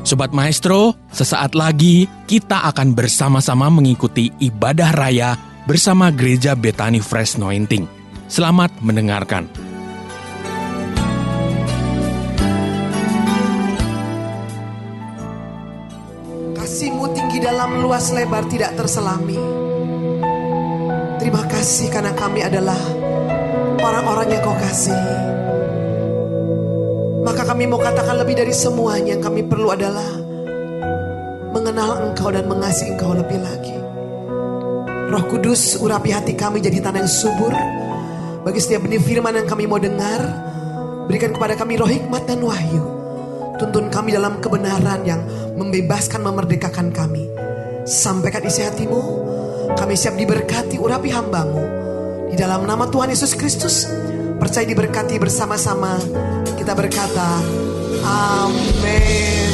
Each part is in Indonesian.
Sobat Maestro, sesaat lagi kita akan bersama-sama mengikuti ibadah raya bersama Gereja Bethany Fresh Anointing. Selamat mendengarkan. Kasih-Mu tinggi dalam luas lebar tidak terselami. Terima kasih karena kami adalah orang-orang yang Kau kasihi. Maka kami mau katakan lebih dari semuanya, yang kami perlu adalah mengenal Engkau dan mengasihi Engkau lebih lagi. Roh Kudus, urapi hati kami jadi tanah yang subur. Bagi setiap benih firman yang kami mau dengar, berikan kepada kami roh hikmat dan wahyu. Tuntun kami dalam kebenaran yang membebaskan, memerdekakan kami. Sampaikan isi hati-Mu, kami siap diberkati, urapi hamba-Mu. Di dalam nama Tuhan Yesus Kristus, percaya diberkati bersama-sama. Kita berkata, amin.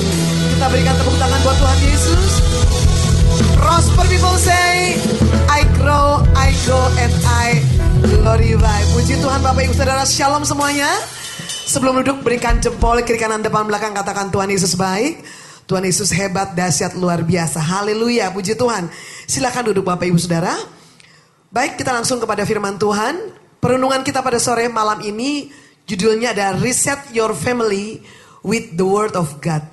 Kita berikan tepuk tangan buat Tuhan Yesus. Prosper people say, I grow, I go, and I glorify. Puji Tuhan Bapak Ibu Saudara, shalom semuanya. Sebelum duduk berikan jempol kiri kanan depan belakang, katakan Tuhan Yesus baik. Tuhan Yesus hebat, dahsyat, luar biasa. Haleluya, puji Tuhan. Silakan duduk Bapak Ibu Saudara. Baik, kita langsung kepada firman Tuhan. Perenungan kita pada sore malam ini judulnya ada Reset Your Family with the Word of God.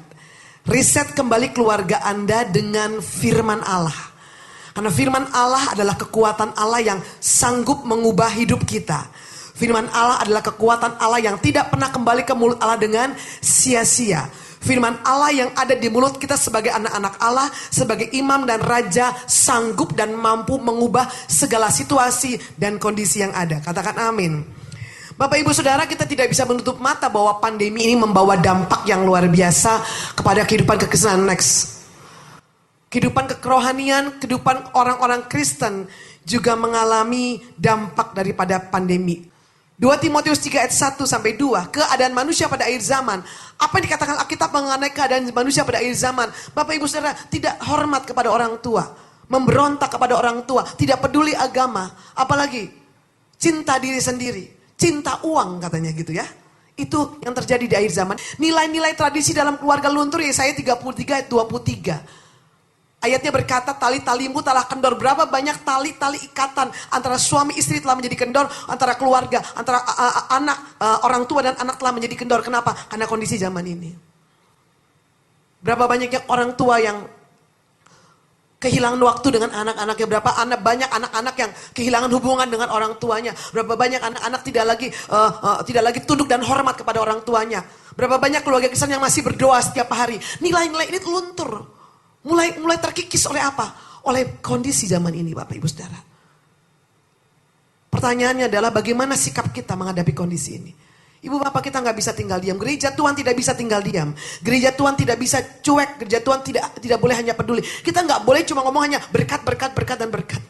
Reset kembali keluarga Anda dengan firman Allah. Karena firman Allah adalah kekuatan Allah yang sanggup mengubah hidup kita. Firman Allah adalah kekuatan Allah yang tidak pernah kembali ke mulut Allah dengan sia-sia. Firman Allah yang ada di mulut kita sebagai anak-anak Allah, sebagai imam dan raja, sanggup dan mampu mengubah segala situasi dan kondisi yang ada. Katakan amin. Bapak Ibu Saudara, kita tidak bisa menutup mata bahwa pandemi ini membawa dampak yang luar biasa kepada kehidupan kekristenan next. Kehidupan kerohanian, kehidupan orang-orang Kristen juga mengalami dampak daripada pandemi. 2 Timotius 3 ayat 1 sampai 2, keadaan manusia pada akhir zaman. Apa yang dikatakan Alkitab mengenai keadaan manusia pada akhir zaman? Bapak Ibu Saudara, tidak hormat kepada orang tua, memberontak kepada orang tua, tidak peduli agama, apalagi cinta diri sendiri. Cinta uang katanya gitu ya. Itu yang terjadi di akhir zaman. Nilai-nilai tradisi dalam keluarga luntur, Yesaya 33 ayat 23. Ayatnya berkata, tali-talimu telah kendor. Berapa banyak tali-tali ikatan antara suami istri telah menjadi kendor, antara keluarga, antara anak, orang tua dan anak telah menjadi kendor. Kenapa? Karena kondisi zaman ini. Berapa banyaknya orang tua yang kehilangan waktu dengan anak-anaknya. Berapa banyak anak-anak yang kehilangan hubungan dengan orang tuanya. Berapa banyak anak-anak tidak lagi tunduk dan hormat kepada orang tuanya. Berapa banyak keluarga Kristen yang masih berdoa setiap hari. Nilai-nilai ini luntur. Mulai terkikis oleh apa? Oleh kondisi zaman ini Bapak Ibu Saudara. Pertanyaannya adalah bagaimana sikap kita menghadapi kondisi ini? Ibu bapak kita gak bisa tinggal diam. Gereja Tuhan tidak bisa tinggal diam. Gereja Tuhan tidak bisa cuek. Gereja Tuhan tidak boleh hanya peduli. Kita gak boleh cuma ngomong hanya berkat, berkat, berkat, dan berkat.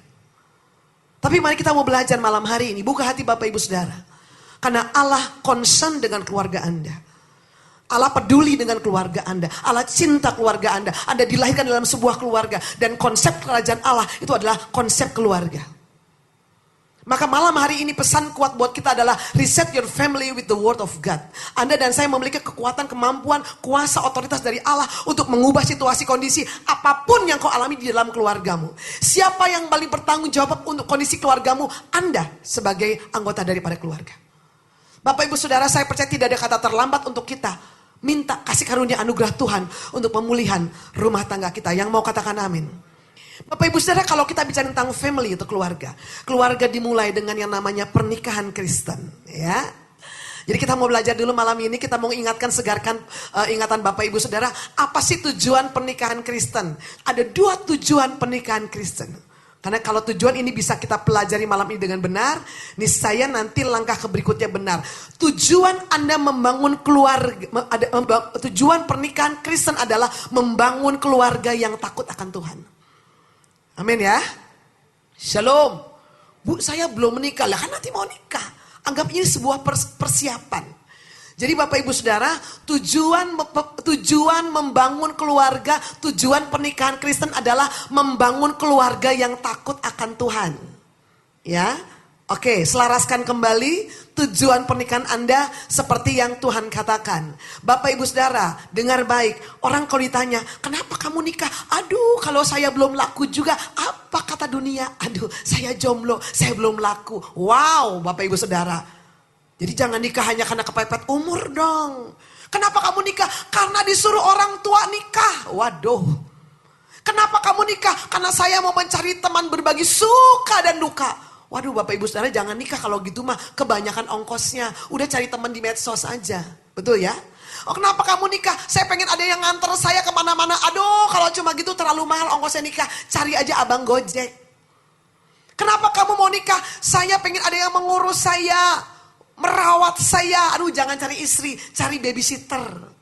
Tapi mari kita mau belajar malam hari ini. Buka hati Bapak Ibu Saudara. Karena Allah concern dengan keluarga Anda. Allah peduli dengan keluarga Anda. Allah cinta keluarga Anda. Anda dilahirkan dalam sebuah keluarga. Dan konsep kerajaan Allah itu adalah konsep keluarga. Maka malam hari ini pesan kuat buat kita adalah reset your family with the word of God. Anda dan saya memiliki kekuatan, kemampuan, kuasa, otoritas dari Allah untuk mengubah situasi kondisi apapun yang kau alami di dalam keluargamu. Siapa yang paling bertanggung jawab untuk kondisi keluargamu? Anda sebagai anggota daripada keluarga. Bapak Ibu Saudara, saya percaya tidak ada kata terlambat untuk kita minta kasih karunia anugerah Tuhan untuk pemulihan rumah tangga kita. Yang mau katakan amin. Bapak Ibu Saudara, kalau kita bicara tentang family itu keluarga. Keluarga dimulai dengan yang namanya pernikahan Kristen, ya. Jadi kita mau belajar dulu malam ini, kita mau segarkan ingatan Bapak Ibu Saudara, apa sih tujuan pernikahan Kristen? Ada 2 tujuan pernikahan Kristen. Karena kalau tujuan ini bisa kita pelajari malam ini dengan benar, niscaya nanti langkah berikutnya benar. Tujuan Anda membangun keluarga, tujuan pernikahan Kristen adalah membangun keluarga yang takut akan Tuhan. Amin ya. Shalom. Bu, saya belum menikah. Lah kan nanti mau nikah. Anggap ini sebuah persiapan. Jadi Bapak Ibu Saudara, tujuan membangun keluarga, tujuan pernikahan Kristen adalah membangun keluarga yang takut akan Tuhan. Ya. Oke, selaraskan kembali tujuan pernikahan Anda seperti yang Tuhan katakan. Bapak Ibu Saudara, dengar baik. Orang kalau ditanya, kenapa kamu nikah? Aduh, kalau saya belum laku juga, apa kata dunia? Aduh, saya jomblo, saya belum laku. Wow, Bapak Ibu Saudara. Jadi jangan nikah hanya karena kepepet umur dong. Kenapa kamu nikah? Karena disuruh orang tua nikah. Waduh. Kenapa kamu nikah? Karena saya mau mencari teman berbagi suka dan duka. Waduh, Bapak Ibu Saudara, jangan nikah kalau gitu mah, kebanyakan ongkosnya. Udah cari teman di medsos aja. Betul ya? Oh, kenapa kamu nikah? Saya pengen ada yang nganter saya kemana-mana. Aduh, kalau cuma gitu terlalu mahal ongkosnya nikah. Cari aja abang Gojek. Kenapa kamu mau nikah? Saya pengen ada yang mengurus saya, merawat saya. Aduh, jangan cari istri, cari babysitter.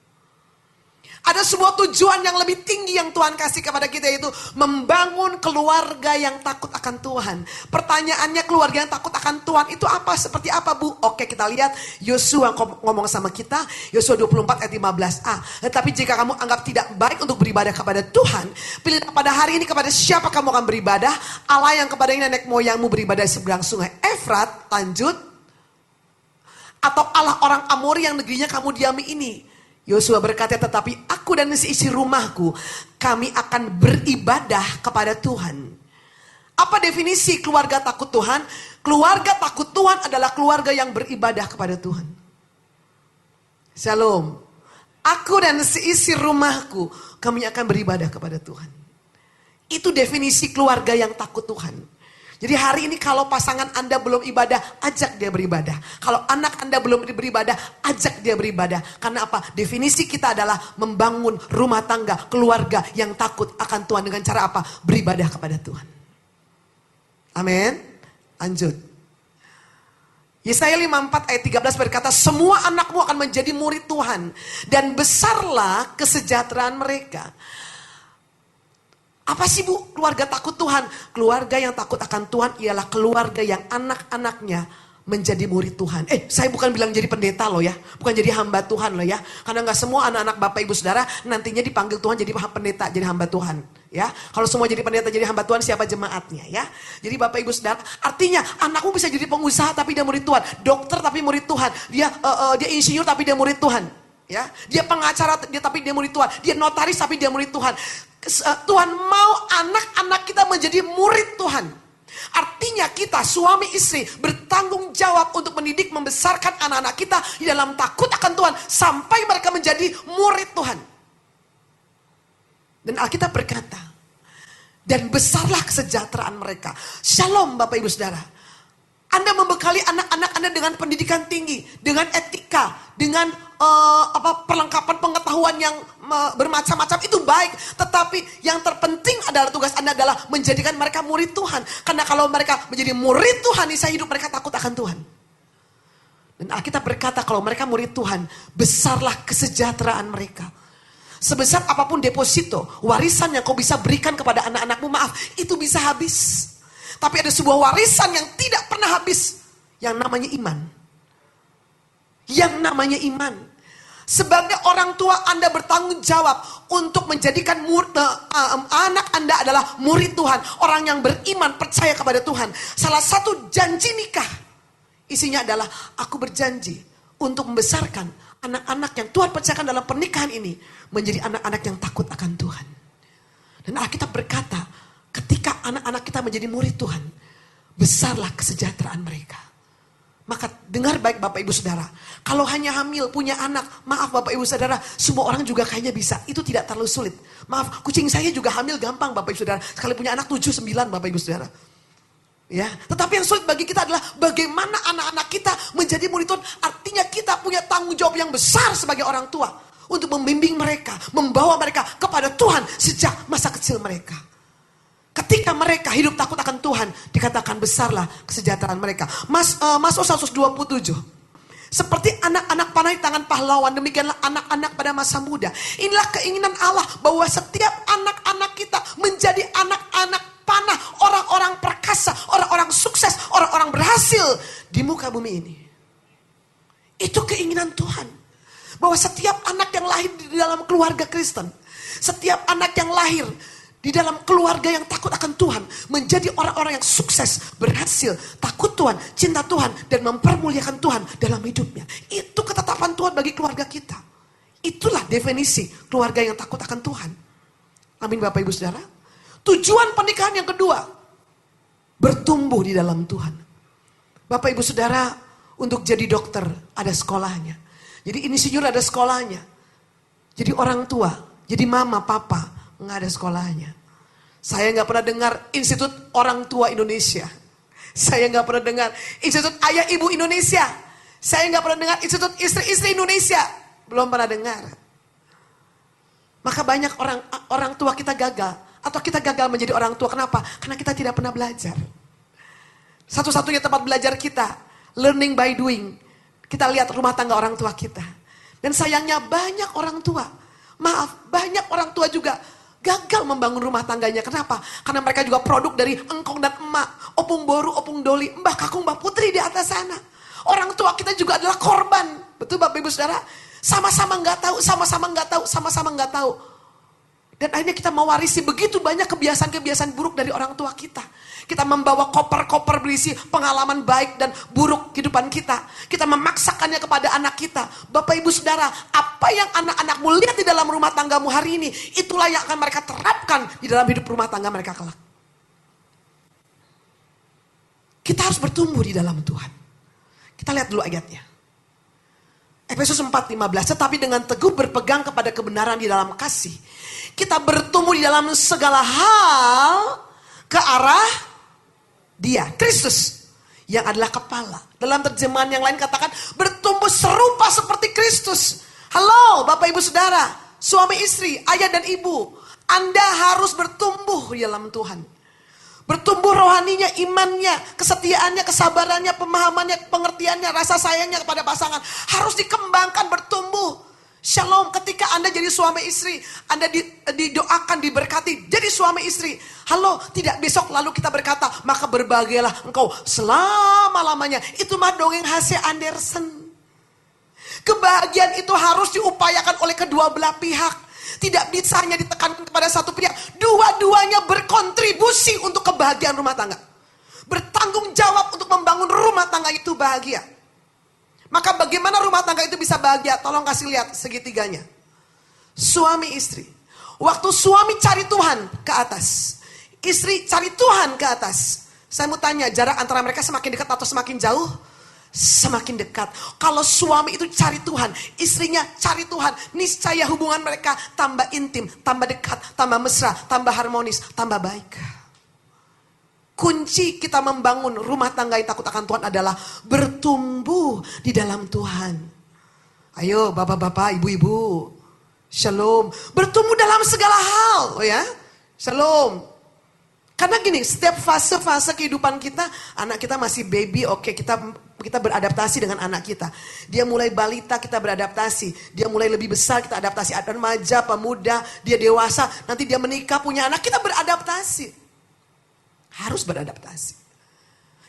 Ada sebuah tujuan yang lebih tinggi yang Tuhan kasih kepada kita, yaitu membangun keluarga yang takut akan Tuhan. Pertanyaannya, keluarga yang takut akan Tuhan itu apa? Seperti apa, Bu? Oke, kita lihat Yosua ngomong sama kita, Yosua 24 ayat 15a. Tetapi jika kamu anggap tidak baik untuk beribadah kepada Tuhan, pilihlah pada hari ini kepada siapa kamu akan beribadah. Allah yang kepada nenek moyangmu beribadah di seberang sungai Efrat, lanjut. Atau Allah orang Amori yang negerinya kamu diami ini. Yosua berkata, tetapi aku dan seisi rumahku, kami akan beribadah kepada Tuhan. Apa definisi keluarga takut Tuhan? Keluarga takut Tuhan adalah keluarga yang beribadah kepada Tuhan. Shalom. Aku dan seisi rumahku, kami akan beribadah kepada Tuhan. Itu definisi keluarga yang takut Tuhan. Jadi hari ini kalau pasangan Anda belum ibadah, ajak dia beribadah. Kalau anak Anda belum beribadah, ajak dia beribadah. Karena apa? Definisi kita adalah membangun rumah tangga, keluarga yang takut akan Tuhan. Dengan cara apa? Beribadah kepada Tuhan. Amin. Lanjut. Yesaya 54 ayat 13 berkata, semua anakmu akan menjadi murid Tuhan. Dan besarlah kesejahteraan mereka. Apa sih, Bu, keluarga takut Tuhan? Keluarga yang takut akan Tuhan ialah keluarga yang anak-anaknya menjadi murid Tuhan. Saya bukan bilang jadi pendeta loh ya. Bukan jadi hamba Tuhan loh ya. Karena gak semua anak-anak Bapak Ibu Saudara nantinya dipanggil Tuhan jadi pendeta, jadi hamba Tuhan. Ya, kalau semua jadi pendeta jadi hamba Tuhan, siapa jemaatnya ya? Jadi Bapak Ibu Saudara, artinya anakmu bisa jadi pengusaha tapi dia murid Tuhan. Dokter tapi murid Tuhan. Dia insinyur tapi dia murid Tuhan. Ya, dia pengacara tapi dia murid Tuhan. Dia notaris tapi dia murid Tuhan. Tuhan mau anak-anak kita menjadi murid Tuhan. Artinya kita suami istri bertanggung jawab untuk mendidik, membesarkan anak-anak kita di dalam takut akan Tuhan sampai mereka menjadi murid Tuhan. Dan Alkitab berkata, dan besarlah kesejahteraan mereka. Shalom Bapak Ibu Saudara. Anda membekali anak-anak Anda dengan pendidikan tinggi, dengan etika, dengan perlengkapan pengetahuan yang bermacam-macam, itu baik. Tetapi yang terpenting adalah tugas Anda adalah menjadikan mereka murid Tuhan. Karena kalau mereka menjadi murid Tuhan, niscaya hidup mereka takut akan Tuhan. Dan Alkitab berkata kalau mereka murid Tuhan, besarlah kesejahteraan mereka. Sebesar apapun deposito, warisan yang kau bisa berikan kepada anak-anakmu, maaf, itu bisa habis. Tapi ada sebuah warisan yang tidak pernah habis. Yang namanya iman. Yang namanya iman. Sebagai orang tua Anda bertanggung jawab untuk menjadikan anak Anda adalah murid Tuhan. Orang yang beriman, percaya kepada Tuhan. Salah satu janji nikah, isinya adalah aku berjanji untuk membesarkan anak-anak yang Tuhan percayakan dalam pernikahan ini menjadi anak-anak yang takut akan Tuhan. Dan Alkitab berkata, ketika anak-anak kita menjadi murid Tuhan, besarlah kesejahteraan mereka. Maka dengar baik Bapak Ibu Saudara, kalau hanya hamil punya anak, maaf Bapak Ibu Saudara, semua orang juga kayaknya bisa. Itu tidak terlalu sulit. Maaf, kucing saya juga hamil gampang Bapak Ibu Saudara. Sekali punya anak 7-9 Bapak Ibu Saudara. Ya, tetapi yang sulit bagi kita adalah bagaimana anak-anak kita menjadi murid Tuhan. Artinya kita punya tanggung jawab yang besar sebagai orang tua untuk membimbing mereka, membawa mereka kepada Tuhan sejak masa kecil mereka. Ketika mereka hidup takut akan Tuhan, dikatakan besarlah kesejahteraan mereka. Mazmur 127. Seperti anak-anak panah di tangan pahlawan, demikianlah anak-anak pada masa muda. Inilah keinginan Allah bahwa setiap anak-anak kita menjadi anak-anak panah, orang-orang perkasa, orang-orang sukses, orang-orang berhasil di muka bumi ini. Itu keinginan Tuhan. Bahwa setiap anak yang lahir di dalam keluarga Kristen, setiap anak yang lahir Di dalam keluarga yang takut akan Tuhan, menjadi orang-orang yang sukses, berhasil, takut Tuhan, cinta Tuhan, dan mempermuliakan Tuhan dalam hidupnya. Itu ketetapan Tuhan bagi keluarga kita. Itulah definisi keluarga yang takut akan Tuhan. Amin Bapak Ibu Saudara. Tujuan pernikahan yang kedua, bertumbuh di dalam Tuhan. Bapak Ibu Saudara, untuk jadi dokter ada sekolahnya. Jadi insinyur ada sekolahnya. Jadi orang tua, jadi mama, papa, nggak ada sekolahnya. Saya nggak pernah dengar Institut Orang Tua Indonesia. Saya nggak pernah dengar Institut Ayah Ibu Indonesia. Saya nggak pernah dengar Institut Istri-Istri Indonesia. Belum pernah dengar. Maka banyak orang tua kita gagal. Atau kita gagal menjadi orang tua. Kenapa? Karena kita tidak pernah belajar. Satu-satunya tempat belajar kita, learning by doing. Kita lihat rumah tangga orang tua kita. Dan sayangnya banyak orang tua, banyak orang tua juga gagal membangun rumah tangganya. Kenapa? Karena mereka juga produk dari engkong dan emak, opung boru, opung doli, mbah kakung, mbah putri di atas sana. Orang tua kita juga adalah korban. Betul Bapak Ibu Saudara? Sama-sama nggak tahu, sama-sama nggak tahu, sama-sama nggak tahu. Dan akhirnya kita mewarisi begitu banyak kebiasaan-kebiasaan buruk dari orang tua kita. Kita membawa koper-koper berisi pengalaman baik dan buruk kehidupan kita. Kita memaksakannya kepada anak kita. Bapak Ibu Saudara, apa yang anak-anakmu lihat di dalam rumah tanggamu hari ini, itulah yang akan mereka terapkan di dalam hidup rumah tangga mereka kelak. Kita harus bertumbuh di dalam Tuhan. Kita lihat dulu ayatnya. Efesus 4:15, tetapi dengan teguh berpegang kepada kebenaran di dalam kasih, kita bertumbuh di dalam segala hal ke arah Dia, Kristus, yang adalah kepala. Dalam terjemahan yang lain katakan bertumbuh serupa seperti Kristus. Halo Bapak Ibu Saudara, suami istri, ayah dan ibu, Anda harus bertumbuh di dalam Tuhan. Bertumbuh rohaninya, imannya, kesetiaannya, kesabarannya, pemahamannya, pengertiannya, rasa sayangnya kepada pasangan. Harus dikembangkan, bertumbuh. Shalom, ketika Anda jadi suami istri, Anda didoakan, diberkati, jadi suami istri. Halo, tidak besok lalu kita berkata, maka berbahagialah engkau selama-lamanya. Itu mah dongeng H.C. Andersen. Kebahagiaan itu harus diupayakan oleh kedua belah pihak. Tidak bisa hanya ditekankan kepada satu pihak. Dua-duanya berkontribusi untuk kebahagiaan rumah tangga. Bertanggung jawab untuk membangun rumah tangga itu bahagia. Maka bagaimana rumah tangga itu bisa bahagia? Tolong kasih lihat segitiganya. Suami istri. Waktu suami cari Tuhan ke atas, istri cari Tuhan ke atas. Saya mau tanya, jarak antara mereka semakin dekat atau semakin jauh? Semakin dekat. Kalau suami itu cari Tuhan, istrinya cari Tuhan, niscaya hubungan mereka tambah intim, tambah dekat, tambah mesra, tambah harmonis, tambah baik. Kunci kita membangun rumah tangga yang takut akan Tuhan adalah bertumbuh di dalam Tuhan. Ayo bapak-bapak, ibu-ibu, shalom. Bertumbuh dalam segala hal, oh ya, shalom. Karena gini, setiap fase-fase kehidupan kita, anak kita masih baby, oke, kita beradaptasi dengan anak kita. Dia mulai balita, kita beradaptasi. Dia mulai lebih besar, kita adaptasi. Ada remaja, pemuda, dia dewasa, nanti dia menikah, punya anak, kita beradaptasi. Harus beradaptasi.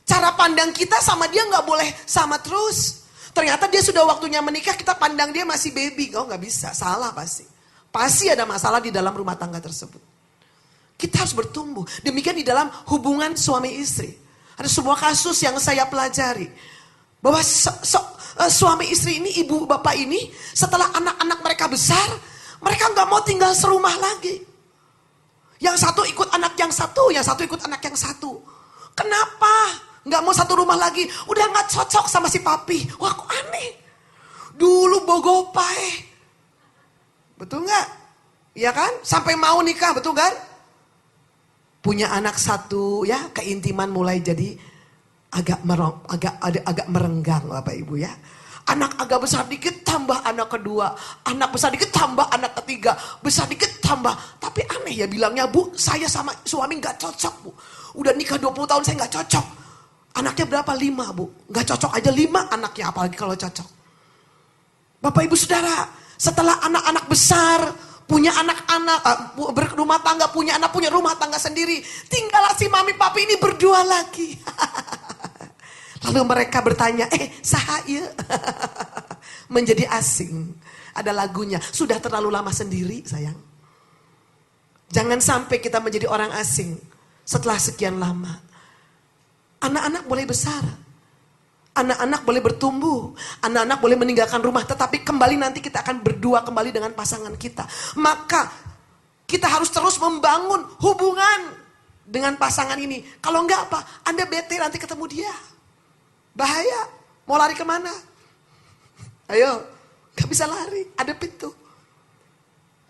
Cara pandang kita sama dia gak boleh sama terus. Ternyata dia sudah waktunya menikah, kita pandang dia masih baby. Oh gak bisa, salah pasti. Pasti ada masalah di dalam rumah tangga tersebut. Kita harus bertumbuh. Demikian di dalam hubungan suami istri. Ada sebuah kasus yang saya pelajari. Bahwa suami istri ini, ibu bapak ini, setelah anak-anak mereka besar, mereka gak mau tinggal serumah lagi. Yang satu ikut anak yang satu, yang satu ikut anak yang satu. Kenapa? Gak mau satu rumah lagi. Udah gak cocok sama si papi. Wah kok aneh. Dulu bogopai. Betul gak? Iya kan? Sampai mau nikah, betul kan? Punya anak satu, ya keintiman mulai jadi agak merenggang Bapak Ibu ya. Anak agak besar dikit tambah anak kedua. Anak besar dikit tambah anak ketiga. Besar dikit tambah. Tapi aneh ya bilangnya, Bu, saya sama suami gak cocok, Bu. Udah nikah 20 tahun saya gak cocok. Anaknya berapa? 5, Bu. Gak cocok aja 5 anaknya, apalagi kalau cocok. Bapak Ibu Saudara, setelah anak-anak besar, punya anak-anak, berumah tangga, punya anak, punya rumah tangga sendiri. Tinggallah si mami papi ini berdua lagi. Lalu mereka bertanya, saha ieu? Menjadi asing. Ada lagunya, sudah terlalu lama sendiri sayang. Jangan sampai kita menjadi orang asing setelah sekian lama. Anak-anak boleh besar. Anak-anak boleh bertumbuh. Anak-anak boleh meninggalkan rumah. Tetapi kembali nanti kita akan berdua kembali dengan pasangan kita. Maka kita harus terus membangun hubungan dengan pasangan ini. Kalau enggak apa? Anda bete nanti ketemu dia. Bahaya. Mau lari kemana? Ayo. Gak bisa lari. Ada pintu.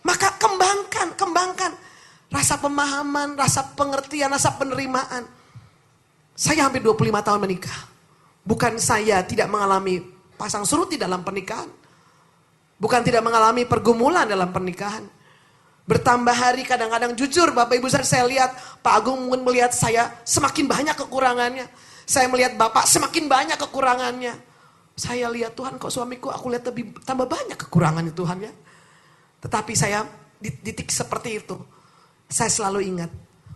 Maka kembangkan. Rasa pemahaman, rasa pengertian, rasa penerimaan. Saya hampir 25 tahun menikah. Bukan saya tidak mengalami pasang surut di dalam pernikahan. Bukan tidak mengalami pergumulan dalam pernikahan. Bertambah hari kadang-kadang jujur Bapak Ibu saya lihat Pak Agung mungkin melihat saya semakin banyak kekurangannya. Saya melihat Bapak semakin banyak kekurangannya. Saya lihat Tuhan kok suamiku aku lihat lebih tambah banyak kekurangannya Tuhan ya. Tetapi saya di titik seperti itu. Saya selalu ingat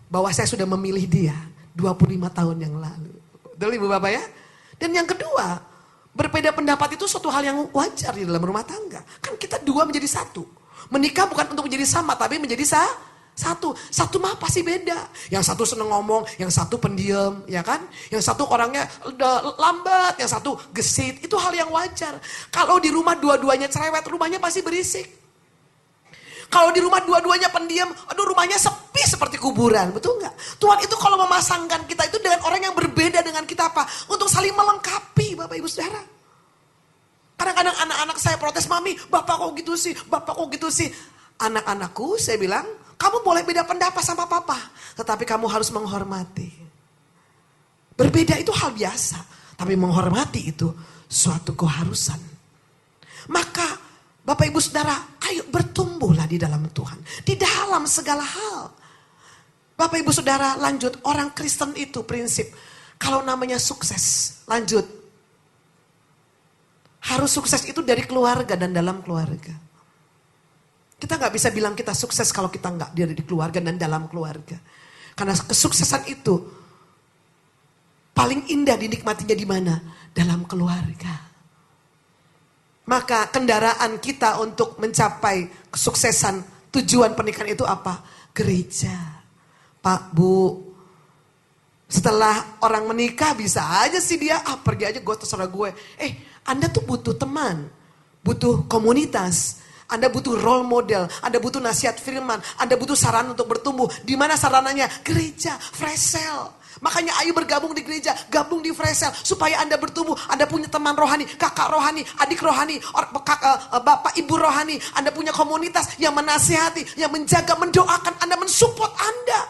bahwa saya sudah memilih dia 25 tahun yang lalu. Betul Ibu Bapak ya? Dan yang kedua, berbeda pendapat itu suatu hal yang wajar di dalam rumah tangga. Kan kita dua menjadi satu. Menikah bukan untuk menjadi sama, tapi menjadi satu. Satu mah pasti beda. Yang satu seneng ngomong, yang satu pendiam, ya kan? Yang satu orangnya lambat, yang satu gesit. Itu hal yang wajar. Kalau di rumah dua-duanya cerewet, rumahnya pasti berisik. Kalau di rumah dua-duanya pendiam, aduh rumahnya sepi seperti kuburan, betul nggak? Tuhan itu kalau memasangkan kita itu dengan orang yang berbeda dengan kita apa? Untuk saling melengkapi Bapak Ibu Saudara. Kadang-kadang anak-anak saya protes, mami, bapak kok gitu sih, bapak kok gitu sih. Anak-anakku saya bilang, kamu boleh beda pendapat sama papa, tetapi kamu harus menghormati. Berbeda itu hal biasa, tapi menghormati itu suatu keharusan. Maka Bapak Ibu Saudara, ayo bertumbuhlah di dalam Tuhan. Di dalam segala hal. Bapak Ibu Saudara, lanjut. Orang Kristen itu prinsip. Kalau namanya sukses, lanjut. Harus sukses itu dari keluarga dan dalam keluarga. Kita gak bisa bilang kita sukses kalau kita gak dari keluarga dan dalam keluarga. Karena kesuksesan itu paling indah dinikmatinya di mana? Dalam keluarga. Maka kendaraan kita untuk mencapai kesuksesan tujuan pernikahan itu apa? Gereja. Pak, Bu, setelah orang menikah bisa aja sih dia, pergi aja gue terserah gue. Anda tuh butuh teman, butuh komunitas, Anda butuh role model, Anda butuh nasihat firman, Anda butuh saran untuk bertumbuh. Di mana sarananya? Gereja, fresh cell. Makanya ayo bergabung di gereja, gabung di fresh cell supaya Anda bertumbuh. Anda punya teman rohani, kakak rohani, adik rohani, bapak ibu rohani. Anda punya komunitas yang menasihati, yang menjaga, mendoakan Anda, mensupport Anda.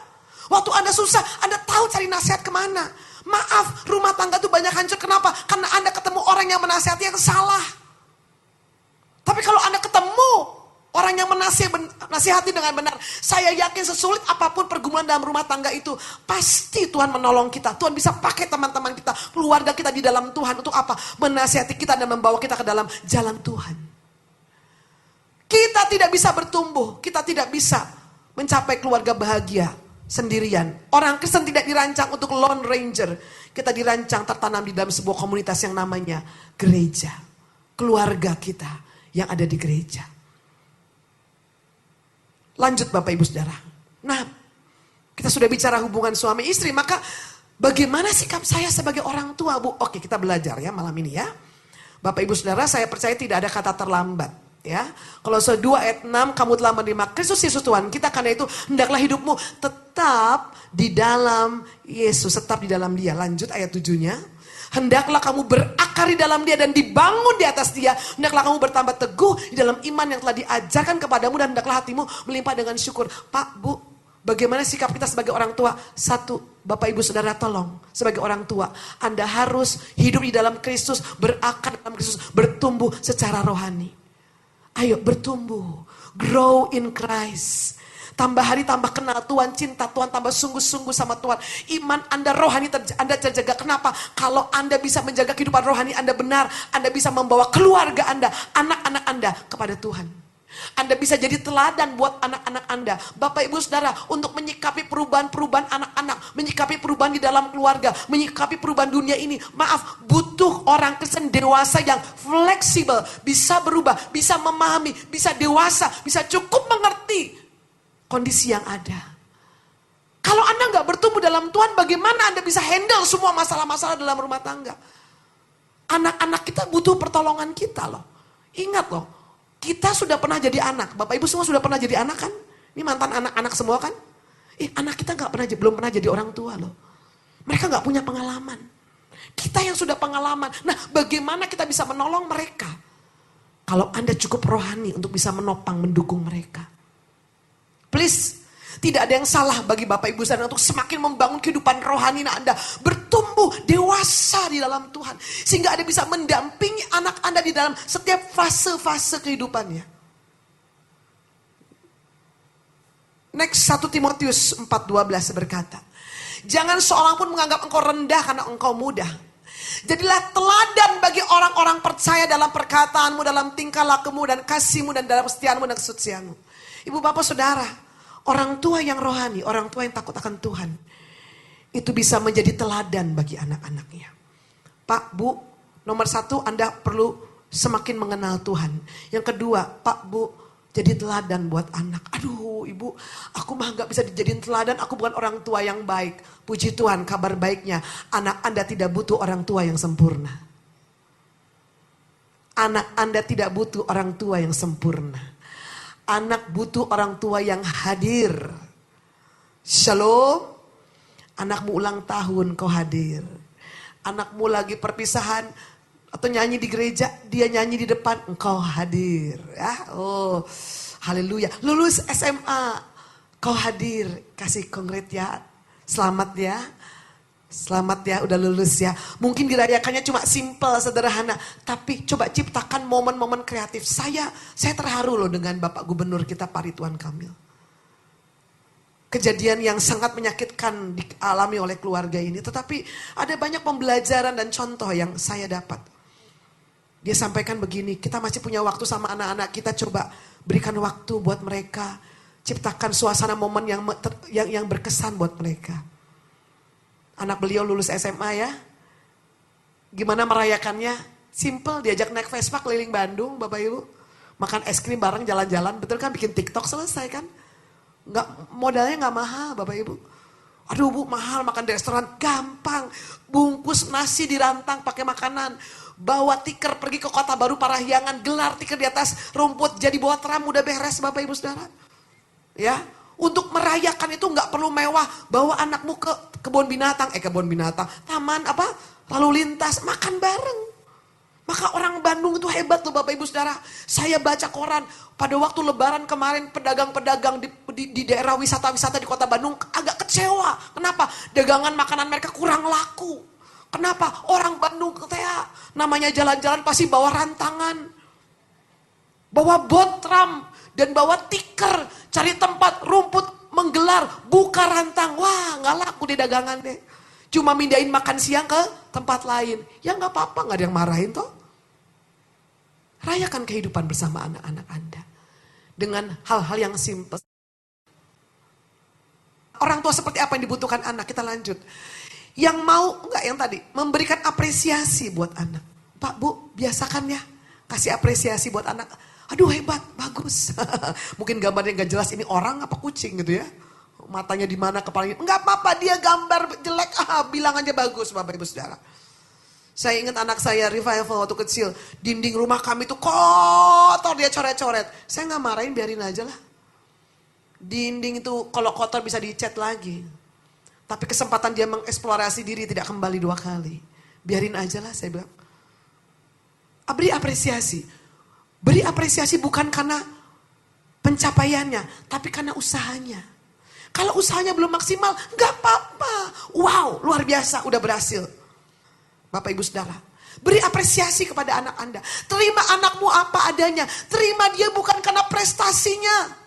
Waktu Anda susah, Anda tahu cari nasihat kemana. Maaf, rumah tangga itu banyak hancur. Kenapa? Karena Anda ketemu orang yang menasihati yang salah. Tapi kalau Anda ketemu orang yang menasihati dengan benar, saya yakin sesulit apapun pergumulan dalam rumah tangga itu, pasti Tuhan menolong kita. Tuhan bisa pakai teman-teman kita, keluarga kita di dalam Tuhan untuk apa? Menasihati kita dan membawa kita ke dalam jalan Tuhan. Kita tidak bisa bertumbuh, kita tidak bisa mencapai keluarga bahagia sendirian. Orang Kristen tidak dirancang untuk lone ranger. Kita dirancang tertanam di dalam sebuah komunitas yang namanya gereja. Keluarga kita yang ada di gereja. Lanjut Bapak Ibu Saudara. Nah, kita sudah bicara hubungan suami istri, maka bagaimana sikap saya sebagai orang tua, Bu? Oke, kita belajar ya malam ini ya. Bapak Ibu Saudara, saya percaya tidak ada kata terlambat ya. Kolose 2 ayat 6, kamu telah menerima Kristus Yesus Tuhan kita, karena itu hendaklah hidupmu tetap di dalam Yesus, tetap di dalam Dia. Lanjut ayat 7-nya. Hendaklah kamu berakar di dalam Dia dan dibangun di atas Dia. Hendaklah kamu bertambah teguh di dalam iman yang telah diajarkan kepadamu, dan hendaklah hatimu melimpah dengan syukur. Pak, Bu, bagaimana sikap kita sebagai orang tua? Satu, Bapak Ibu Saudara tolong, sebagai orang tua, Anda harus hidup di dalam Kristus, berakar dalam Kristus, bertumbuh secara rohani. Ayo bertumbuh, grow in Christ. Tambah hari tambah kenal Tuhan, cinta Tuhan, tambah sungguh-sungguh sama Tuhan. Iman Anda rohani Anda terjaga. Kenapa? Kalau Anda bisa menjaga kehidupan rohani Anda benar, Anda bisa membawa keluarga Anda, anak-anak Anda kepada Tuhan. Anda bisa jadi teladan buat anak-anak Anda. Bapak Ibu Saudara, untuk menyikapi perubahan-perubahan anak-anak, menyikapi perubahan di dalam keluarga, menyikapi perubahan dunia ini, maaf, butuh orang Kristen dewasa yang fleksibel, bisa berubah, bisa memahami, bisa dewasa, bisa cukup mengerti kondisi yang ada. Kalau Anda nggak bertumbuh dalam Tuhan, bagaimana Anda bisa handle semua masalah-masalah dalam rumah tangga? Anak-anak kita butuh pertolongan kita loh. Ingat loh, kita sudah pernah jadi anak. Bapak Ibu semua sudah pernah jadi anak kan? Ini mantan anak-anak semua kan? Anak kita belum pernah jadi orang tua loh. Mereka nggak punya pengalaman. Kita yang sudah pengalaman. Nah, bagaimana kita bisa menolong mereka? Kalau Anda cukup rohani untuk bisa menopang, mendukung mereka. Please. Tidak ada yang salah bagi Bapak Ibu saudara untuk semakin membangun kehidupan rohani Anda. Bertumbuh dewasa di dalam Tuhan. Sehingga Anda bisa mendampingi anak Anda di dalam setiap fase-fase kehidupannya. Next, 1 Timotius 4:12 berkata, jangan seorang pun menganggap engkau rendah karena engkau muda. Jadilah teladan bagi orang-orang percaya dalam perkataanmu, dalam tingkah lakumu dan kasihmu dan dalam kesetiaanmu dan kesucianmu. Ibu bapak saudara, orang tua yang rohani, orang tua yang takut akan Tuhan, itu bisa menjadi teladan bagi anak-anaknya. Pak, Bu, nomor 1 Anda perlu semakin mengenal Tuhan. Yang kedua, Pak, Bu, jadi teladan buat anak. Aduh, Ibu, aku mah gak bisa dijadiin teladan, aku bukan orang tua yang baik. Puji Tuhan, kabar baiknya, anak Anda tidak butuh orang tua yang sempurna. Anak Anda tidak butuh orang tua yang sempurna. Anak butuh orang tua yang hadir. Shalom. Anakmu ulang tahun, kau hadir. Anakmu lagi perpisahan atau nyanyi di gereja, dia nyanyi di depan, engkau hadir. Ya, oh, haleluya. Lulus SMA, kau hadir. Kasih kongret ya. Selamat ya. Selamat ya, udah lulus ya. Mungkin dirayakannya cuma simple, sederhana. Tapi coba ciptakan momen-momen kreatif. Saya terharu loh dengan Bapak Gubernur kita, Pak Ridwan Kamil. Kejadian yang sangat menyakitkan dialami oleh keluarga ini. Tetapi ada banyak pembelajaran dan contoh yang saya dapat. Dia sampaikan begini, kita masih punya waktu sama anak-anak kita, coba berikan waktu buat mereka. Ciptakan suasana momen yang berkesan buat mereka. Anak beliau lulus SMA ya. Gimana merayakannya? Simple, diajak naik Vespa keliling Bandung, Bapak Ibu. Makan es krim bareng, jalan-jalan. Betul kan, bikin TikTok selesai kan? Modalnya gak mahal, Bapak Ibu. Aduh Bu, mahal makan di restoran. Gampang. Bungkus nasi dirantang pakai makanan. Bawa tikar pergi ke Kota Baru Parahyangan. Gelar tikar di atas rumput. Jadi bawa tram, udah beres Bapak Ibu Saudara. Ya. Untuk merayakan itu nggak perlu mewah. Bawa anakmu ke kebun binatang, taman lalu lintas, makan bareng. Maka orang Bandung itu hebat loh Bapak Ibu Saudara. Saya baca koran pada waktu Lebaran kemarin, pedagang-pedagang di daerah wisata-wisata di Kota Bandung agak kecewa. Kenapa? Dagangan makanan mereka kurang laku. Kenapa? Orang Bandung namanya jalan-jalan pasti bawa rantangan, bawa bot tram, dan bawa tikar, cari tempat rumput menggelar, buka rantang. Wah, gak laku di dagangan deh. Cuma mindahin makan siang ke tempat lain. Ya gak apa-apa, gak ada yang marahin toh. Rayakan kehidupan bersama anak-anak Anda. Dengan hal-hal yang simpel. Orang tua seperti apa yang dibutuhkan anak? Kita lanjut. Yang mau, yang tadi, memberikan apresiasi buat anak. Pak, Bu, biasakan ya, kasih apresiasi buat anak. Aduh hebat, bagus. Mungkin gambarnya gak jelas, ini orang apa kucing gitu ya. Matanya di mana, kepalanya. Enggak apa-apa, dia gambar jelek, bilang aja bagus Bapak Ibu Saudara. Saya ingat anak saya revival waktu kecil. Dinding rumah kami tuh kotor, dia coret-coret. Saya gak marahin, biarin aja lah. Dinding itu kalau kotor bisa dicat lagi. Tapi kesempatan dia mengeksplorasi diri tidak kembali 2 kali. Biarin aja lah saya bilang. Beri apresiasi. Beri apresiasi bukan karena pencapaiannya, tapi karena usahanya. Kalau usahanya belum maksimal, gak apa-apa. Wow, luar biasa, udah berhasil. Bapak Ibu Saudara, beri apresiasi kepada anak Anda. Terima anakmu apa adanya. Terima dia bukan karena prestasinya.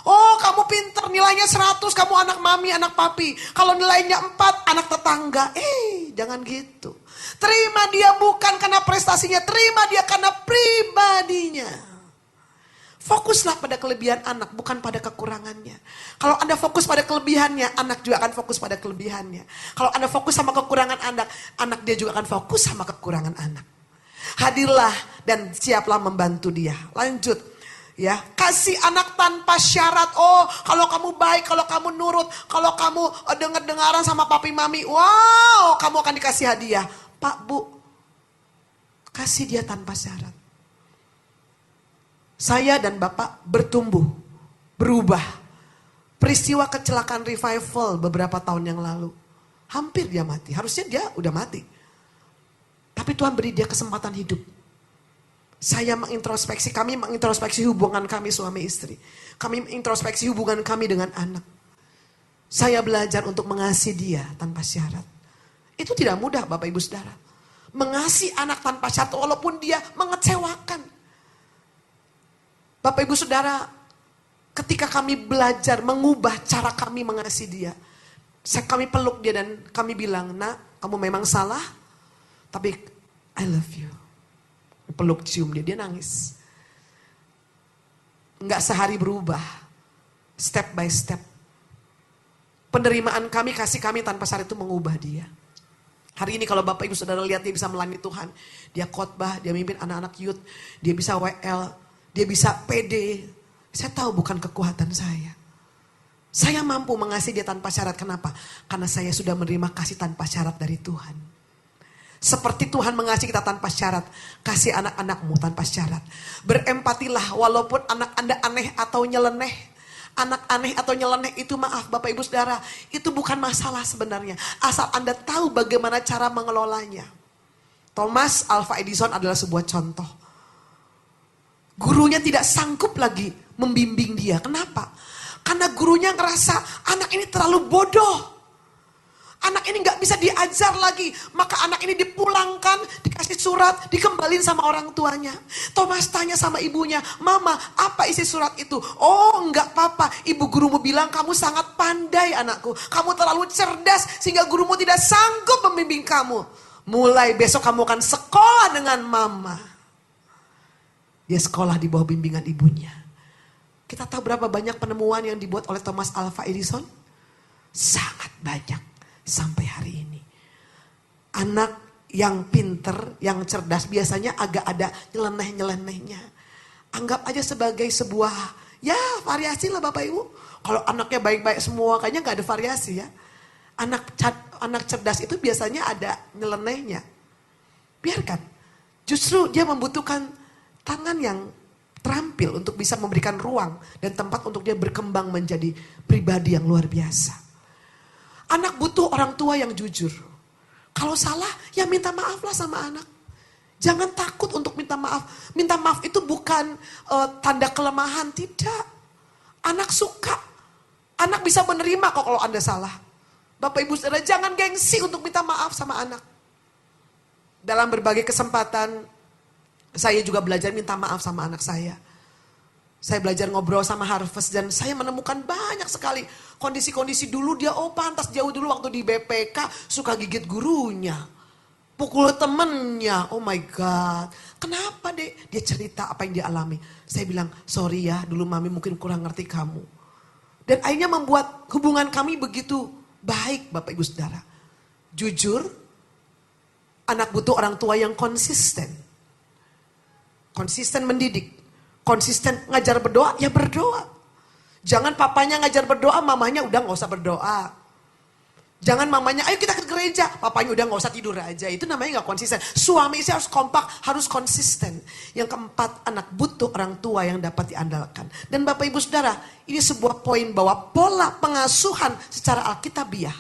Oh, kamu pinter, nilainya 100, kamu anak mami, anak papi. Kalau nilainya 4, anak tetangga. Jangan gitu. Terima dia bukan karena prestasinya, terima dia karena pribadinya. Fokuslah pada kelebihan anak, bukan pada kekurangannya. Kalau Anda fokus pada kelebihannya, anak juga akan fokus pada kelebihannya. Kalau Anda fokus sama kekurangan anak, anak dia juga akan fokus sama kekurangan anak. Hadirlah dan siaplah membantu dia. Lanjut. Ya, kasih anak tanpa syarat. Oh, kalau kamu baik, kalau kamu nurut, kalau kamu dengar-dengaran sama papi mami, wow, kamu akan dikasih hadiah. Pak, Bu, kasih dia tanpa syarat. Saya dan Bapak bertumbuh, berubah. Peristiwa kecelakaan revival beberapa tahun yang lalu. Hampir dia mati, harusnya dia udah mati. Tapi Tuhan beri dia kesempatan hidup. Saya mengintrospeksi, kami mengintrospeksi hubungan kami suami istri. Kami mengintrospeksi hubungan kami dengan anak. Saya belajar untuk mengasihi dia tanpa syarat. Itu tidak mudah Bapak Ibu Saudara. Mengasihi anak tanpa syarat walaupun dia mengecewakan. Bapak Ibu Saudara, ketika kami belajar mengubah cara kami mengasihi dia. Kami peluk dia dan kami bilang, nak kamu memang salah, tapi I love you. Peluk cium dia nangis. Enggak sehari berubah. Step by step. Penerimaan kami, kasih kami tanpa syarat itu mengubah dia. Hari ini kalau Bapak Ibu Saudara lihat dia bisa melayani Tuhan. Dia khotbah, dia mimpin anak-anak youth. Dia bisa WL, dia bisa PD. Saya tahu bukan kekuatan saya. Saya mampu mengasihi dia tanpa syarat. Kenapa? Karena saya sudah menerima kasih tanpa syarat dari Tuhan. Seperti Tuhan mengasihi kita tanpa syarat. Kasih anak-anakmu tanpa syarat. Berempatilah walaupun anak Anda aneh atau nyeleneh. Anak aneh atau nyeleneh itu maaf Bapak Ibu Saudara. Itu bukan masalah sebenarnya. Asal Anda tahu bagaimana cara mengelolanya. Thomas Alva Edison adalah sebuah contoh. Gurunya tidak sanggup lagi membimbing dia. Kenapa? Karena gurunya ngerasa anak ini terlalu bodoh. Anak ini gak bisa diajar lagi. Maka anak ini dipulangkan, dikasih surat, dikembalin sama orang tuanya. Thomas tanya sama ibunya, Mama apa isi surat itu? Oh enggak apa-apa, ibu gurumu bilang kamu sangat pandai anakku. Kamu terlalu cerdas sehingga gurumu tidak sanggup membimbing kamu. Mulai besok kamu akan sekolah dengan Mama. Dia sekolah di bawah bimbingan ibunya. Kita tahu berapa banyak penemuan yang dibuat oleh Thomas Alva Edison? Sangat banyak. Sampai hari ini. Anak yang pinter, yang cerdas biasanya agak ada nyeleneh-nyelenehnya. Anggap aja sebagai sebuah, ya variasi lah Bapak Ibu. Kalau anaknya baik-baik semua kayaknya gak ada variasi ya. Anak cerdas itu biasanya ada nyelenehnya. Biarkan. Justru dia membutuhkan tangan yang terampil untuk bisa memberikan ruang dan tempat untuk dia berkembang menjadi pribadi yang luar biasa. Anak butuh orang tua yang jujur. Kalau salah, ya minta maaf lah sama anak. Jangan takut untuk minta maaf. Minta maaf itu bukan tanda kelemahan, tidak. Anak suka. Anak bisa menerima kok kalau Anda salah. Bapak Ibu Saudara, jangan gengsi untuk minta maaf sama anak. Dalam berbagai kesempatan, saya juga belajar minta maaf sama anak saya. Saya belajar ngobrol sama Harvest dan saya menemukan banyak sekali kondisi-kondisi dulu dia pantas jauh dulu waktu di BPK suka gigit gurunya. Pukul temennya, oh my God. Kenapa deh? Dia cerita apa yang dia alami. Saya bilang, sorry ya dulu mami mungkin kurang ngerti kamu. Dan akhirnya membuat hubungan kami begitu baik Bapak Ibu Saudara. Jujur, anak butuh orang tua yang konsisten. Konsisten mendidik. Konsisten ngajar berdoa, ya berdoa. Jangan papanya ngajar berdoa, mamanya udah gak usah berdoa. Jangan mamanya, ayo kita ke gereja. Papanya udah gak usah tidur aja. Itu namanya gak konsisten. Suami istri harus kompak, harus konsisten. Yang keempat, anak butuh orang tua yang dapat diandalkan. Dan Bapak Ibu Saudara, ini sebuah poin bahwa pola pengasuhan secara alkitabiah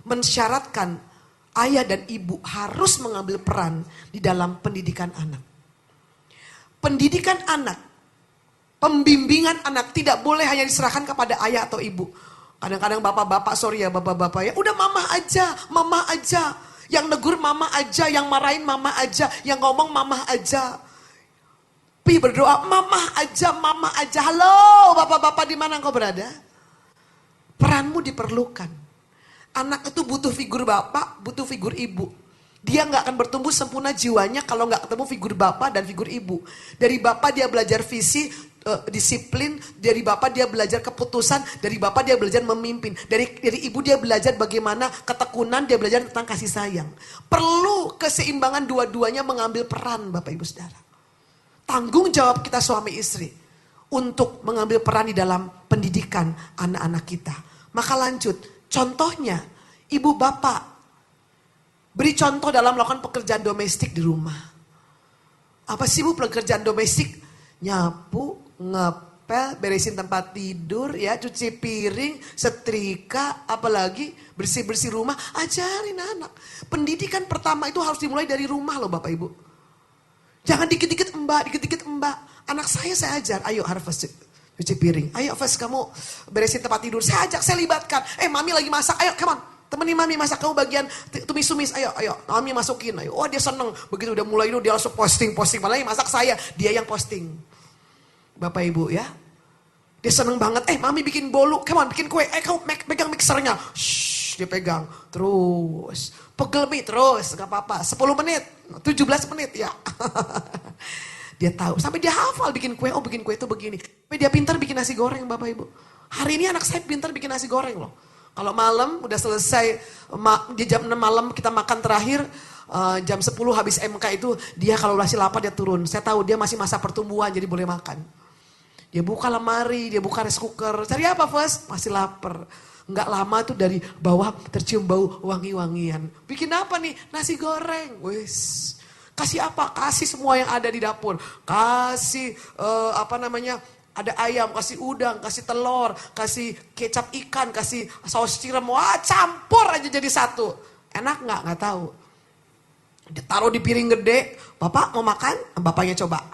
mensyaratkan ayah dan ibu harus mengambil peran di dalam pendidikan anak. Pendidikan anak, pembimbingan anak tidak boleh hanya diserahkan kepada ayah atau ibu. Kadang-kadang bapak-bapak, sorry ya bapak-bapak ya, udah mama aja. Yang negur mama aja, yang marahin mama aja, yang ngomong mama aja. Pi berdoa, mama aja. Halo bapak-bapak di mana engkau berada? Peranmu diperlukan. Anak itu butuh figur bapak, butuh figur ibu. Dia gak akan bertumbuh sempurna jiwanya kalau gak ketemu figur bapak dan figur ibu. Dari bapak dia belajar visi, disiplin, dari bapak dia belajar keputusan, dari bapak dia belajar memimpin, dari ibu dia belajar bagaimana ketekunan, dia belajar tentang kasih sayang. Perlu keseimbangan dua-duanya mengambil peran Bapak Ibu Saudara. Tanggung jawab kita suami istri untuk mengambil peran di dalam pendidikan anak-anak kita. Maka lanjut, contohnya ibu bapak beri contoh dalam melakukan pekerjaan domestik di rumah. Apa sih bu pekerjaan domestik? Nyapu, ngepel, beresin tempat tidur, ya, cuci piring, setrika, apalagi bersih-bersih rumah. Ajarin anak. Pendidikan pertama itu harus dimulai dari rumah loh Bapak Ibu. Jangan dikit-dikit mbak. Anak saya ajar, ayo Harvest cuci piring. Ayo Harvest kamu beresin tempat tidur. Saya ajak, saya libatkan. Mami lagi masak, ayo come on. Temenin mami masak, kamu bagian tumis-tumis. Ayo, mami masukin. Ayo. Oh dia seneng. Begitu udah mulai itu dia langsung posting. Padahal yang masak saya, dia yang posting. Bapak Ibu ya. Dia seneng banget. Mami bikin bolu, come on bikin kue. Kamu pegang mixernya. Shh, dia pegang. Terus. Pegel mie, terus. Gak apa-apa. 10 menit, 17 menit ya. Dia tahu, sampai dia hafal bikin kue, bikin kue itu begini. Sampai dia pintar bikin nasi goreng Bapak Ibu. Hari ini anak saya pintar bikin nasi goreng loh. Kalau malam udah selesai, di jam 6 malam kita makan terakhir, jam 10 habis MK itu, dia kalau masih lapar dia turun. Saya tahu dia masih masa pertumbuhan jadi boleh makan. Dia buka lemari, dia buka rice cooker. Cari apa First? Masih lapar. Enggak lama tuh dari bawah tercium bau wangi-wangian. Bikin apa nih? Nasi goreng. Wis. Kasih apa? Kasih semua yang ada di dapur. Kasih ada ayam, kasih udang, kasih telur, kasih kecap ikan, kasih saus tiram. Wah campur aja jadi satu. Enak nggak? Nggak tahu. Dia taruh di piring gede. Bapak mau makan? Bapaknya coba.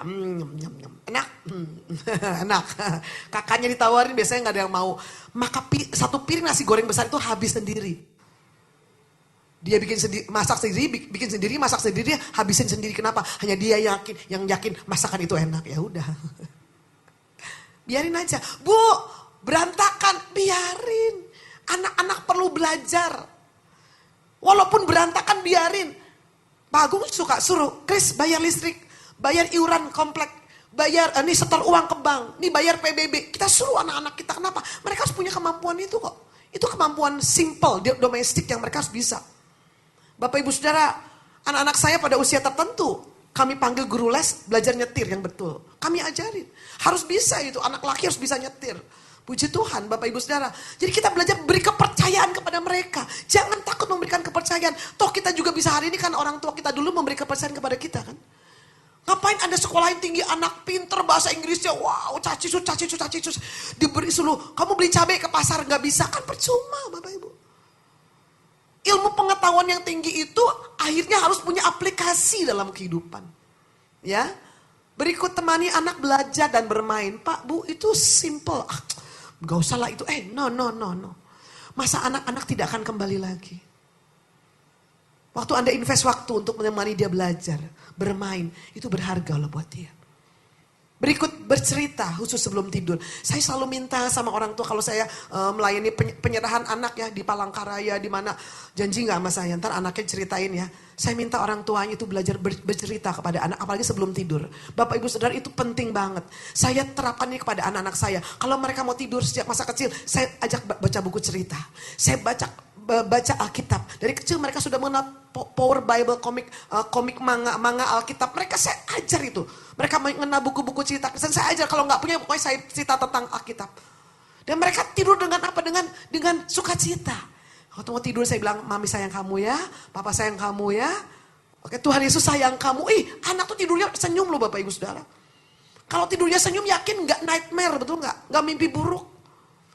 Enak? Enak. Kakaknya ditawarin biasanya nggak ada yang mau. Maka satu piring nasi goreng besar itu habis sendiri. Dia bikin sendiri, masak sendiri, habisin sendiri. Kenapa? Hanya dia yang yakin masakan itu enak. Ya udah. Biarin aja. Bu, berantakan, biarin. Anak-anak perlu belajar. Walaupun berantakan biarin. Pak Agung suka suruh, Chris bayar listrik, bayar iuran komplek, bayar ini setor uang ke bank, ini bayar PBB. Kita suruh anak-anak kita, kenapa? Mereka harus punya kemampuan itu kok. Itu kemampuan simple, domestik yang mereka harus bisa. Bapak Ibu Saudara, anak-anak saya pada usia tertentu, kami panggil guru les belajar nyetir yang betul. Kami ajarin, harus bisa itu, anak laki harus bisa nyetir. Puji Tuhan Bapak Ibu Saudara. Jadi kita belajar beri kepercayaan kepada mereka. Jangan takut memberikan kepercayaan. Toh kita juga bisa hari ini kan orang tua kita dulu memberi kepercayaan kepada kita kan. Ngapain Anda sekolahin tinggi anak pinter bahasa Inggrisnya. Wow cacisus. Diberi suruh, kamu beli cabai ke pasar gak bisa kan percuma Bapak Ibu. Ilmu pengetahuan yang tinggi itu akhirnya harus punya aplikasi dalam kehidupan. Ya. Berikut temani anak belajar dan bermain. Pak, Bu, itu simple. Gak usah lah itu. No. Masa anak-anak tidak akan kembali lagi. Waktu Anda invest waktu untuk menemani dia belajar, bermain, itu berharga loh buat dia. Berikut bercerita khusus sebelum tidur. Saya selalu minta sama orang tua kalau saya melayani penyerahan anak ya di Palangkaraya di mana, janji nggak sama saya ntar anaknya ceritain ya. Saya minta orang tuanya itu belajar bercerita kepada anak apalagi sebelum tidur. Bapak Ibu Saudara itu penting banget. Saya terapkan ini kepada anak-anak saya. Kalau mereka mau tidur sejak masa kecil, saya ajak baca buku cerita. Saya baca Alkitab. Dari kecil mereka sudah mengenal Power Bible, komik manga Alkitab. Mereka saya ajar itu. Mereka mengenal buku-buku cerita Kristen. Saya ajar kalau nggak punya pokoknya saya cerita tentang Alkitab. Dan mereka tidur dengan apa? Dengan sukacita. Waktu mau tidur saya bilang, mami sayang kamu ya, papa sayang kamu ya. Oke, Tuhan Yesus sayang kamu. Anak tuh tidurnya senyum loh Bapak Ibu Saudara. Kalau tidurnya senyum yakin nggak nightmare, betul nggak? Nggak mimpi buruk.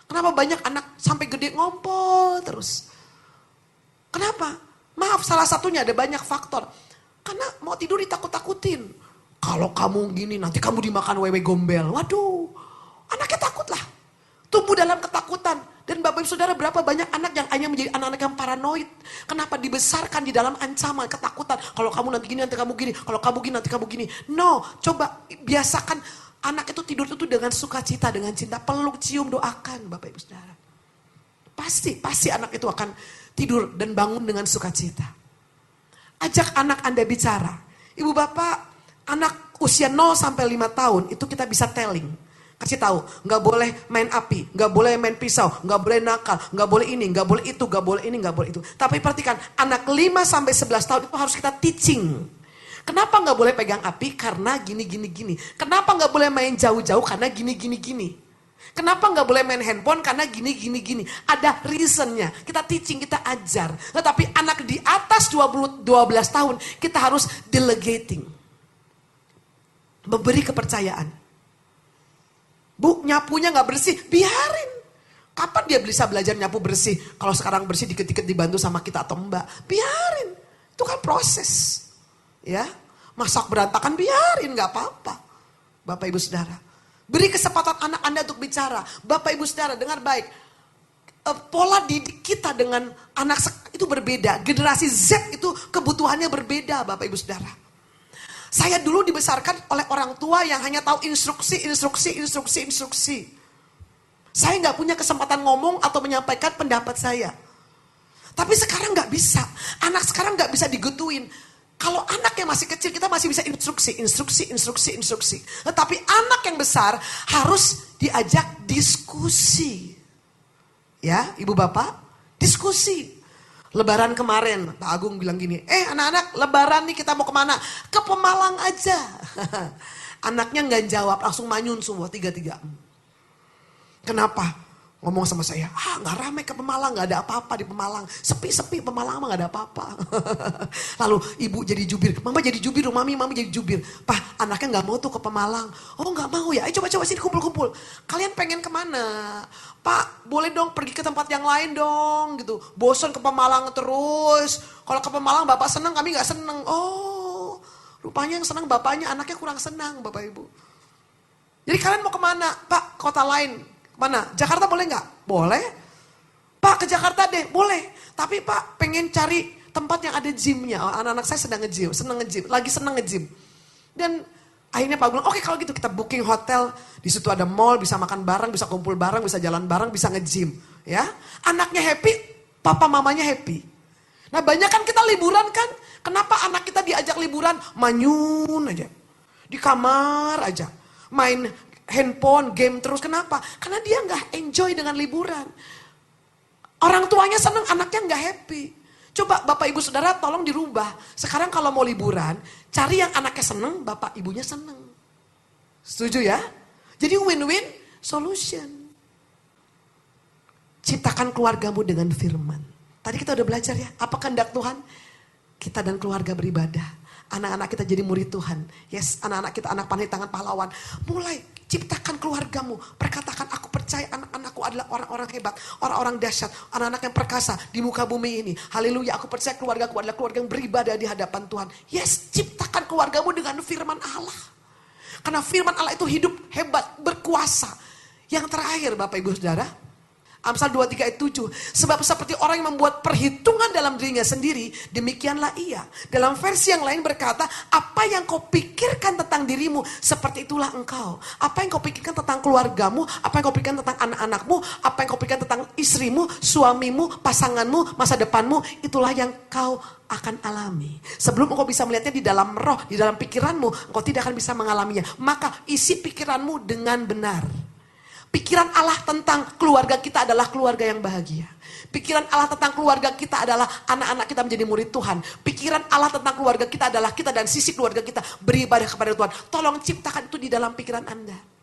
Kenapa banyak anak sampai gede ngompol terus? Kenapa? Maaf, salah satunya ada banyak faktor. Karena mau tidur ditakut-takutin. Kalau kamu gini nanti kamu dimakan wewe gombel. Waduh, anaknya takut lah. Tumbuh dalam ketakutan. Dan Bapak Ibu Saudara berapa banyak anak yang hanya menjadi anak-anak yang paranoid. Kenapa dibesarkan di dalam ancaman, ketakutan. Kalau kamu nanti gini nanti kamu gini. Kalau kamu gini nanti kamu gini. No, coba biasakan anak itu tidur itu dengan sukacita, dengan cinta. Peluk, cium, doakan Bapak Ibu Saudara. Pasti anak itu akan tidur dan bangun dengan sukacita. Ajak anak Anda bicara. Ibu bapak, anak usia 0 sampai 5 tahun itu kita bisa telling. Kasih tahu, nggak boleh main api, nggak boleh main pisau, nggak boleh nakal, nggak boleh ini, nggak boleh itu, nggak boleh ini, nggak boleh itu. Tapi perhatikan, anak 5 sampai 11 tahun itu harus kita teaching. Kenapa nggak boleh pegang api? Karena gini, gini, gini. Kenapa nggak boleh main jauh-jauh? Karena gini, gini, gini. Kenapa nggak boleh main handphone? Karena gini, gini, gini. Ada reasonnya. Kita teaching, kita ajar. Tetapi anak di atas 12 tahun, kita harus delegating. Memberi kepercayaan. Bu, nyapunya nggak bersih, biarin. Kapan dia bisa belajar nyapu bersih? Kalau sekarang bersih dikit-dikit dibantu sama kita atau mbak, biarin. Itu kan proses. Ya, masak berantakan biarin, nggak apa-apa. Bapak Ibu Saudara, beri kesempatan anak Anda untuk bicara. Bapak Ibu Saudara, dengar baik. Pola didik kita dengan anak itu berbeda. Generasi Z itu kebutuhannya berbeda, Bapak Ibu Saudara. Saya dulu dibesarkan oleh orang tua yang hanya tahu instruksi. Saya nggak punya kesempatan ngomong atau menyampaikan pendapat saya. Tapi sekarang nggak bisa. Anak sekarang nggak bisa digetuin. Kalau anak yang masih kecil kita masih bisa instruksi. Tetapi anak yang besar harus diajak diskusi. Ya, Ibu Bapak, diskusi. Lebaran kemarin, Pak Agung bilang gini, anak-anak lebaran nih kita mau kemana? Ke Pemalang aja. Anaknya nggak jawab, langsung manyun semua, 3-3. Kenapa? Ngomong sama saya, nggak rame ke Pemalang, nggak ada apa-apa di Pemalang. Sepi-sepi Pemalang mah nggak ada apa-apa. Lalu ibu jadi jubir, mama jadi jubir, mami jadi jubir. Pak, anaknya nggak mau tuh ke Pemalang. Oh nggak mau ya, ayo coba-coba sini kumpul-kumpul. Kalian pengen kemana? Pak, boleh dong pergi ke tempat yang lain dong gitu. Bosan ke Pemalang terus. Kalau ke Pemalang bapak seneng, kami nggak seneng. Oh, rupanya yang seneng bapaknya, anaknya kurang senang Bapak Ibu. Jadi kalian mau kemana? Pak, kota lain. Mana? Jakarta boleh nggak? Boleh. Pak, ke Jakarta deh, boleh. Tapi Pak pengen cari tempat yang ada gymnya. Anak-anak saya senang nge-gym. Dan akhirnya Pak bilang, oke kalau gitu kita booking hotel. Di situ ada mall, bisa makan bareng, bisa kumpul bareng, bisa jalan bareng, bisa nge-gym. Ya, anaknya happy, papa mamanya happy. Nah banyak kan kita liburan kan. Kenapa anak kita diajak liburan? Manyun aja. Di kamar aja. Main handphone, game terus. Kenapa? Karena dia nggak enjoy dengan liburan. Orang tuanya seneng, anaknya nggak happy. Coba Bapak Ibu Saudara tolong dirubah. Sekarang kalau mau liburan, cari yang anaknya seneng, Bapak Ibunya seneng. Setuju ya? Jadi win-win solution. Ciptakan keluargamu dengan firman. Tadi kita udah belajar ya, apa kehendak Tuhan? Kita dan keluarga beribadah. Anak-anak kita jadi murid Tuhan. Yes, anak-anak kita anak pandai tangan pahlawan. Mulai ciptakan keluargamu. Perkatakan aku percaya anak-anakku adalah orang-orang hebat. Orang-orang dahsyat. Anak-anak yang perkasa di muka bumi ini. Haleluya, aku percaya keluargaku adalah keluarga yang beribadah di hadapan Tuhan. Yes, ciptakan keluargamu dengan firman Allah. Karena firman Allah itu hidup, hebat, berkuasa. Yang terakhir Bapak Ibu Saudara, Amsal 23 ayat 7. Sebab seperti orang yang membuat perhitungan dalam dirinya sendiri, demikianlah ia. Dalam versi yang lain berkata, apa yang kau pikirkan tentang dirimu, seperti itulah engkau. Apa yang kau pikirkan tentang keluargamu, apa yang kau pikirkan tentang anak-anakmu, apa yang kau pikirkan tentang istrimu, suamimu, pasanganmu, masa depanmu, itulah yang kau akan alami. Sebelum engkau bisa melihatnya di dalam roh, di dalam pikiranmu, engkau tidak akan bisa mengalaminya. Maka isi pikiranmu dengan benar. Pikiran Allah tentang keluarga kita adalah keluarga yang bahagia. Pikiran Allah tentang keluarga kita adalah anak-anak kita menjadi murid Tuhan. Pikiran Allah tentang keluarga kita adalah kita dan sisi keluarga kita beribadah kepada Tuhan. Tolong ciptakan itu di dalam pikiran Anda.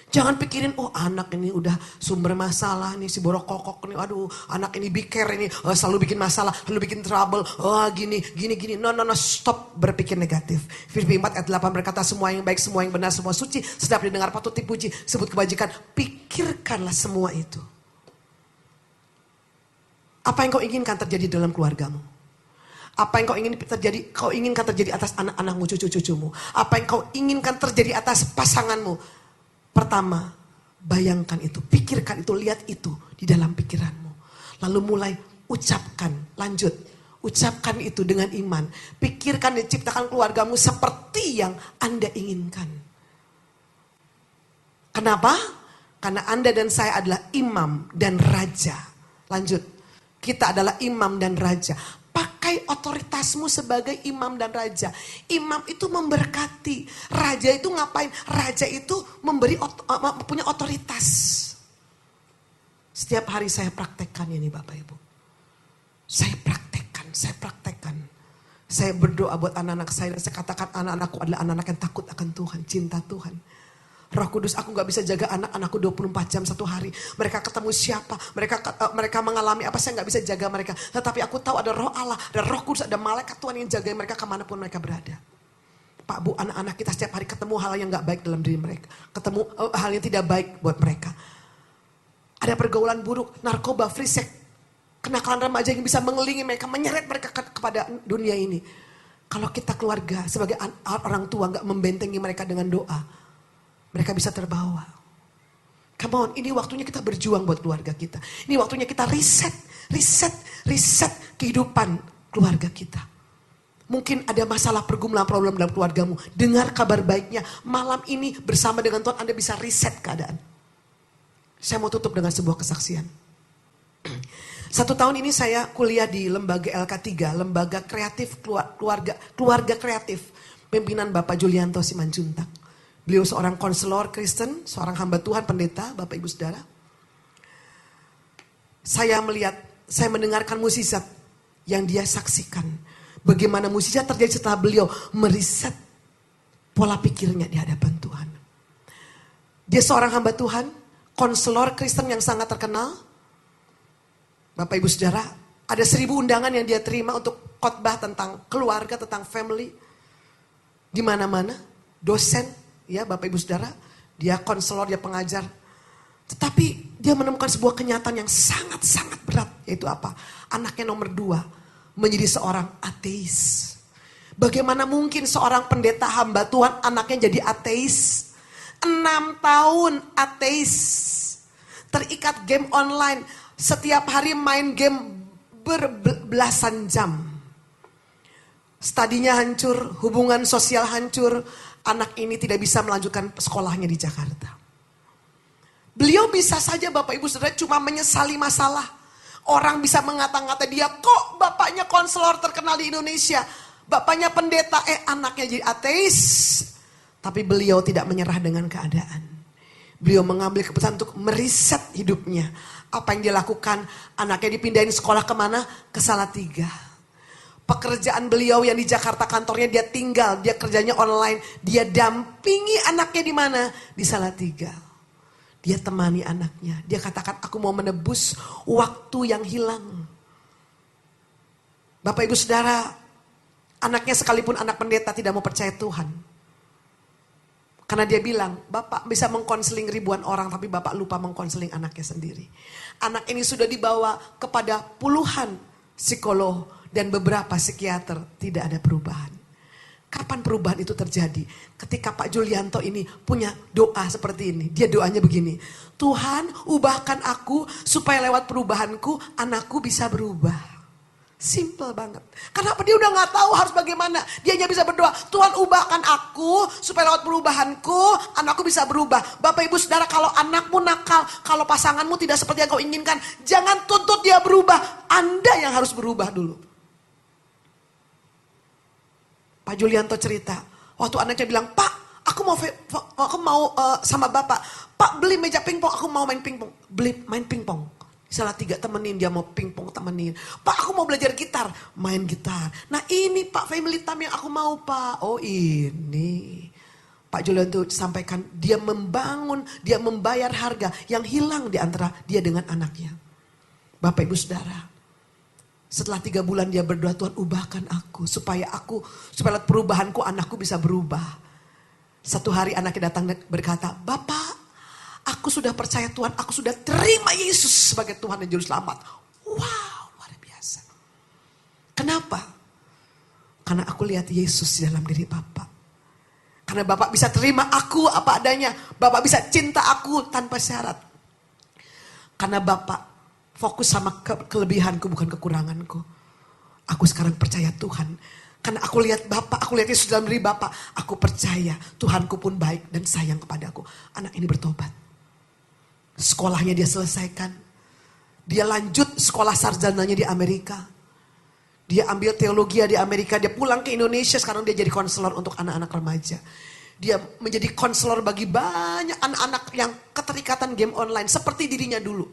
Jangan pikirin, oh anak ini udah sumber masalah nih, si borok kokok nih, aduh anak ini biker ini, selalu bikin masalah, selalu bikin trouble, gini. No, stop berpikir negatif. Filipi 4 ayat 8 berkata, semua yang baik, semua yang benar, semua suci, sedap didengar, patut dipuji, sebut kebajikan, pikirkanlah semua itu. Apa yang kau inginkan terjadi dalam keluargamu? Apa yang kau inginkan terjadi atas anak-anakmu, cucu-cucumu? Apa yang kau inginkan terjadi atas pasanganmu? Pertama, bayangkan itu, pikirkan itu, lihat itu di dalam pikiranmu. Lalu mulai ucapkan, lanjut. Ucapkan itu dengan iman. Pikirkan dan ciptakan keluargamu seperti yang Anda inginkan. Kenapa? Karena Anda dan saya adalah imam dan raja. Lanjut, kita adalah imam dan raja. Pakai otoritasmu sebagai imam dan raja. Imam itu memberkati. Raja itu ngapain? Raja itu punya otoritas. Setiap hari saya praktekkan ini Bapak Ibu. Saya praktekkan. Saya berdoa buat anak-anak saya dan saya katakan anak-anakku adalah anak-anak yang takut akan Tuhan, cinta Tuhan. Roh Kudus, aku gak bisa jaga anak-anakku 24 jam satu hari. Mereka ketemu siapa, mereka mengalami apa, saya gak bisa jaga mereka. Tetapi aku tahu ada roh Allah, ada Roh Kudus, ada malaikat Tuhan yang jaga mereka kemanapun mereka berada. Pak Bu, anak-anak kita setiap hari ketemu hal yang gak baik dalam diri mereka. Ketemu hal yang tidak baik buat mereka. Ada pergaulan buruk, narkoba, free sex, kenakalan remaja yang bisa mengelingi mereka, menyeret mereka kepada dunia ini. Kalau kita keluarga sebagai orang tua gak membentengi mereka dengan doa, mereka bisa terbawa. Come on, ini waktunya kita berjuang buat keluarga kita. Ini waktunya kita reset kehidupan keluarga kita. Mungkin ada masalah pergumulan problem dalam keluargamu. Dengar kabar baiknya, malam ini bersama dengan Tuhan Anda bisa reset keadaan. Saya mau tutup dengan sebuah kesaksian. 1 tahun ini saya kuliah di lembaga LK3, lembaga kreatif keluarga kreatif. Pimpinan Bapak Julianto Simanjuntak. Beliau seorang konselor Kristen, seorang hamba Tuhan, pendeta, Bapak Ibu Saudara. Saya mendengarkan mukjizat yang dia saksikan. Bagaimana mukjizat terjadi setelah beliau meriset pola pikirnya di hadapan Tuhan. Dia seorang hamba Tuhan, konselor Kristen yang sangat terkenal. Bapak Ibu Saudara, ada 1000 undangan yang dia terima untuk khotbah tentang keluarga, tentang family. Di mana-mana, dosen, ya Bapak Ibu Saudara, dia konselor, dia pengajar. Tetapi dia menemukan sebuah kenyataan yang sangat-sangat berat. Yaitu apa? Anaknya nomor 2 menjadi seorang ateis. Bagaimana mungkin seorang pendeta hamba Tuhan anaknya jadi ateis? 6 tahun ateis. Terikat game online. Setiap hari main game berbelasan jam. Studinya hancur, hubungan sosial hancur. Anak ini tidak bisa melanjutkan sekolahnya di Jakarta. Beliau bisa saja Bapak Ibu Saudara cuma menyesali masalah. Orang bisa mengata-ngata dia, kok bapaknya konselor terkenal di Indonesia. Bapaknya pendeta, anaknya jadi ateis. Tapi beliau tidak menyerah dengan keadaan. Beliau mengambil keputusan untuk meriset hidupnya. Apa yang dia lakukan, anaknya dipindahin sekolah kemana? Ke Salatiga. Pekerjaan beliau yang di Jakarta kantornya dia tinggal, dia kerjanya online. Dia dampingi anaknya di mana? Di Salatiga. Dia temani anaknya. Dia katakan, aku mau menebus waktu yang hilang. Bapak Ibu Saudara, anaknya sekalipun anak pendeta tidak mau percaya Tuhan. Karena dia bilang, Bapak bisa mengkonseling ribuan orang, tapi Bapak lupa mengkonseling anaknya sendiri. Anak ini sudah dibawa kepada puluhan psikolog dan beberapa psikiater, tidak ada perubahan. Kapan perubahan itu terjadi? Ketika Pak Julianto ini punya doa seperti ini. Dia doanya begini, Tuhan ubahkan aku supaya lewat perubahanku anakku bisa berubah. Simple banget. Kenapa dia udah gak tahu harus bagaimana. Dia hanya bisa berdoa, Tuhan ubahkan aku supaya lewat perubahanku anakku bisa berubah. Bapak Ibu Saudara, kalau anakmu nakal, kalau pasanganmu tidak seperti yang kau inginkan, jangan tuntut dia berubah. Anda yang harus berubah dulu. Pak Julianto cerita, waktu anaknya bilang, Pak aku mau sama Bapak. Pak beli meja pingpong, aku mau main pingpong. Beli main pingpong. Salatiga temenin, dia mau pingpong temenin. Pak aku mau belajar gitar, main gitar. Nah ini Pak family time yang aku mau Pak. Oh ini. Pak Julianto sampaikan dia membangun, dia membayar harga yang hilang di antara dia dengan anaknya. Bapak Ibu Saudara, setelah 3 bulan dia berdoa, Tuhan ubahkan aku supaya lewat perubahanku anakku bisa berubah. Satu hari anaknya datang dan berkata, Bapak aku sudah percaya Tuhan, aku sudah terima Yesus sebagai Tuhan dan Juru Selamat. Wow, luar biasa. Kenapa? Karena aku lihat Yesus di dalam diri Bapak. Karena Bapak bisa terima aku apa adanya. Bapak bisa cinta aku tanpa syarat. Karena Bapak fokus sama kelebihanku bukan kekuranganku. Aku sekarang percaya Tuhan. Karena aku lihat Bapak, aku lihat Yesus dalam diri Bapak. Aku percaya Tuhanku pun baik dan sayang kepadaku. Anak ini bertobat. Sekolahnya dia selesaikan. Dia lanjut sekolah sarjananya di Amerika. Dia ambil teologi di Amerika. Dia pulang ke Indonesia. Sekarang dia jadi konselor untuk anak-anak remaja. Dia menjadi konselor bagi banyak anak-anak yang keterikatan game online. Seperti dirinya dulu.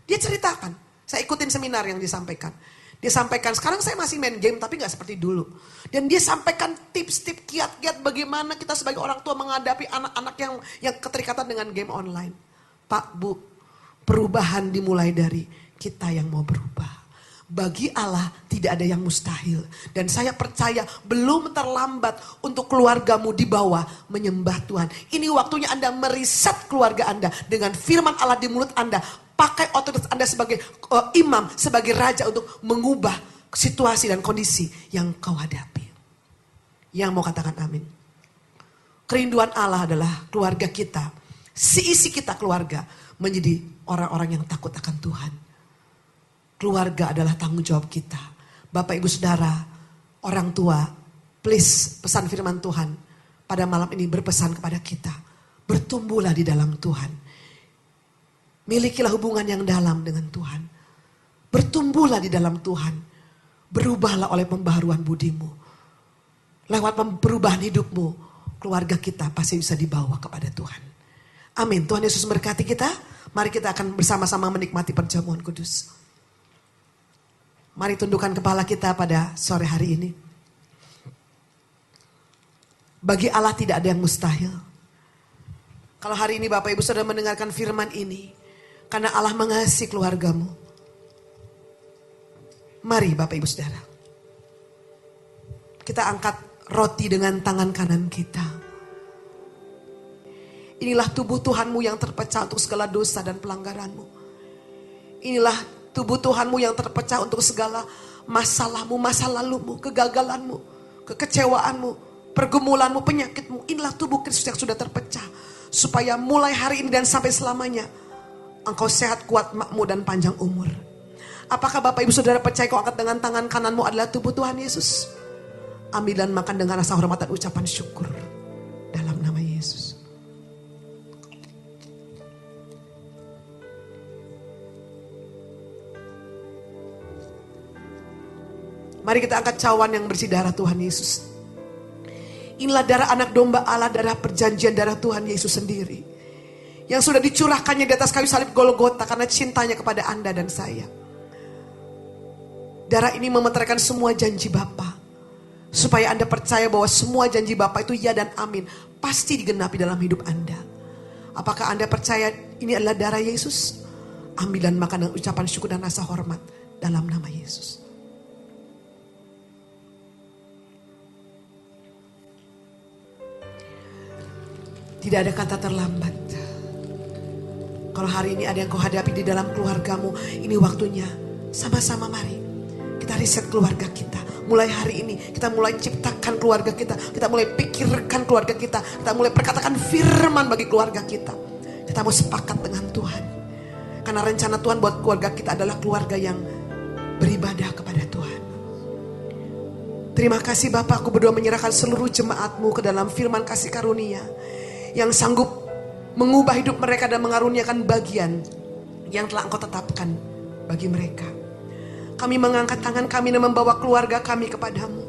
Dia ceritakan. Saya ikutin seminar yang disampaikan. Dia sampaikan, sekarang saya masih main game tapi gak seperti dulu. Dan dia sampaikan tips-tips, kiat-kiat bagaimana kita sebagai orang tua menghadapi anak-anak yang keterikatan dengan game online. Pak, Bu, perubahan dimulai dari kita yang mau berubah. Bagi Allah tidak ada yang mustahil. Dan saya percaya belum terlambat untuk keluargamu di bawah menyembah Tuhan. Ini waktunya Anda meriset keluarga Anda dengan firman Allah di mulut Anda. Pakai otoritas Anda sebagai imam, sebagai raja untuk mengubah situasi dan kondisi yang kau hadapi. Yang mau katakan amin. Kerinduan Allah adalah keluarga kita. Seisi kita keluarga menjadi orang-orang yang takut akan Tuhan. Keluarga adalah tanggung jawab kita. Bapak, Ibu, Saudara, orang tua, please pesan firman Tuhan pada malam ini berpesan kepada kita. Bertumbuhlah di dalam Tuhan. Milikilah hubungan yang dalam dengan Tuhan. Bertumbuhlah di dalam Tuhan. Berubahlah oleh pembaharuan budimu. Lewat perubahan hidupmu, keluarga kita pasti bisa dibawa kepada Tuhan. Amin. Tuhan Yesus memberkati kita. Mari kita akan bersama-sama menikmati perjamuan kudus. Mari tundukkan kepala kita pada sore hari ini. Bagi Allah tidak ada yang mustahil. Kalau hari ini Bapak Ibu Saudara mendengarkan firman ini, karena Allah mengasihi keluargamu. Mari Bapak Ibu Saudara, kita angkat roti dengan tangan kanan kita. Inilah tubuh Tuhanmu yang terpecah untuk segala dosa dan pelanggaranmu. Inilah tubuh Tuhanmu yang terpecah untuk segala masalahmu, masa lalumu, kegagalanmu, kekecewaanmu, pergumulanmu, penyakitmu. Inilah tubuh Kristus yang sudah terpecah. Supaya mulai hari ini dan sampai selamanya engkau sehat, kuat, makmur dan panjang umur. Apakah Bapak Ibu Saudara percaya kau angkat dengan tangan kananmu adalah tubuh Tuhan Yesus? Ambil dan makan dengan rasa hormat dan ucapan syukur. Dalam nama Yesus. Mari kita angkat cawan yang bersih darah Tuhan Yesus. Inilah darah anak domba Allah, darah perjanjian, darah Tuhan Yesus sendiri. Yang sudah dicurahkannya di atas kayu salib Golgota karena cintanya kepada Anda dan saya. Darah ini memeteraikan semua janji Bapa. Supaya Anda percaya bahwa semua janji Bapa itu ya dan amin. Pasti digenapi dalam hidup Anda. Apakah Anda percaya ini adalah darah Yesus? Ambil dan makan dengan ucapan syukur dan rasa hormat dalam nama Yesus. Tidak ada kata terlambat. Kalau hari ini ada yang kau hadapi di dalam keluargamu, ini waktunya sama-sama mari kita riset keluarga kita. Mulai hari ini kita mulai ciptakan keluarga kita. Kita mulai pikirkan keluarga kita. Kita mulai perkatakan firman bagi keluarga kita. Kita mau sepakat dengan Tuhan. Karena rencana Tuhan buat keluarga kita adalah keluarga yang beribadah kepada Tuhan. Terima kasih Bapak, aku berdoa menyerahkan seluruh jemaatmu ke dalam firman kasih karunia. Yang sanggup mengubah hidup mereka dan mengaruniakan bagian yang telah Engkau tetapkan bagi mereka. Kami mengangkat tangan kami dan membawa keluarga kami kepadamu.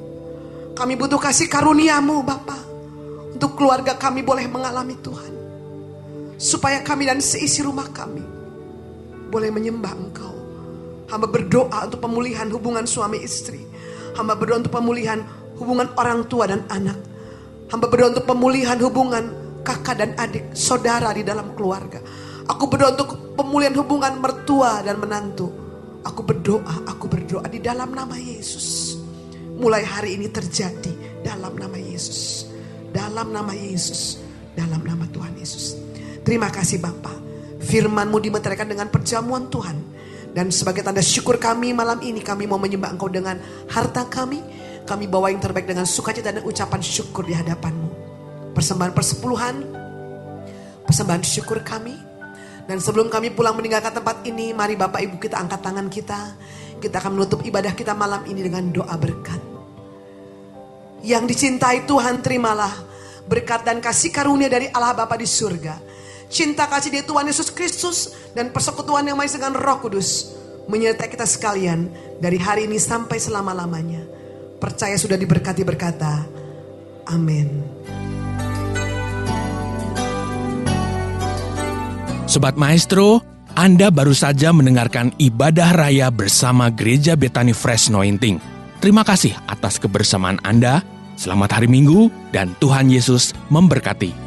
Kami butuh kasih karunia-Mu Bapa. Untuk keluarga kami boleh mengalami Tuhan. Supaya kami dan seisi rumah kami boleh menyembah Engkau. Hamba berdoa untuk pemulihan hubungan suami istri. Hamba berdoa untuk pemulihan hubungan orang tua dan anak. Hamba berdoa untuk pemulihan hubungan kakak dan adik, saudara di dalam keluarga. Aku berdoa untuk pemulihan hubungan mertua dan menantu. Aku berdoa di dalam nama Yesus. Mulai hari ini terjadi dalam nama Yesus. Dalam nama Yesus. Dalam nama Tuhan Yesus. Terima kasih Bapa. Firman-Mu dimeteraikan dengan perjamuan Tuhan. Dan sebagai tanda syukur kami malam ini, kami mau menyembah Engkau dengan harta kami. Kami bawa yang terbaik dengan sukacita dan ucapan syukur di hadapan-Mu. Persembahan persepuluhan, persembahan syukur kami. Dan sebelum kami pulang meninggalkan tempat ini, mari Bapak Ibu kita angkat tangan kita. Kita akan menutup ibadah kita malam ini dengan doa berkat. Yang dicintai Tuhan, terimalah berkat dan kasih karunia dari Allah Bapa di surga. Cinta kasih dari Tuhan Yesus Kristus dan persekutuan yang maha dengan Roh Kudus menyertai kita sekalian dari hari ini sampai selama-lamanya. Percaya sudah diberkati, berkata amin. Sobat Maestro, Anda baru saja mendengarkan ibadah raya bersama Gereja Bethany Fresh Anointing. Terima kasih atas kebersamaan Anda. Selamat hari Minggu dan Tuhan Yesus memberkati.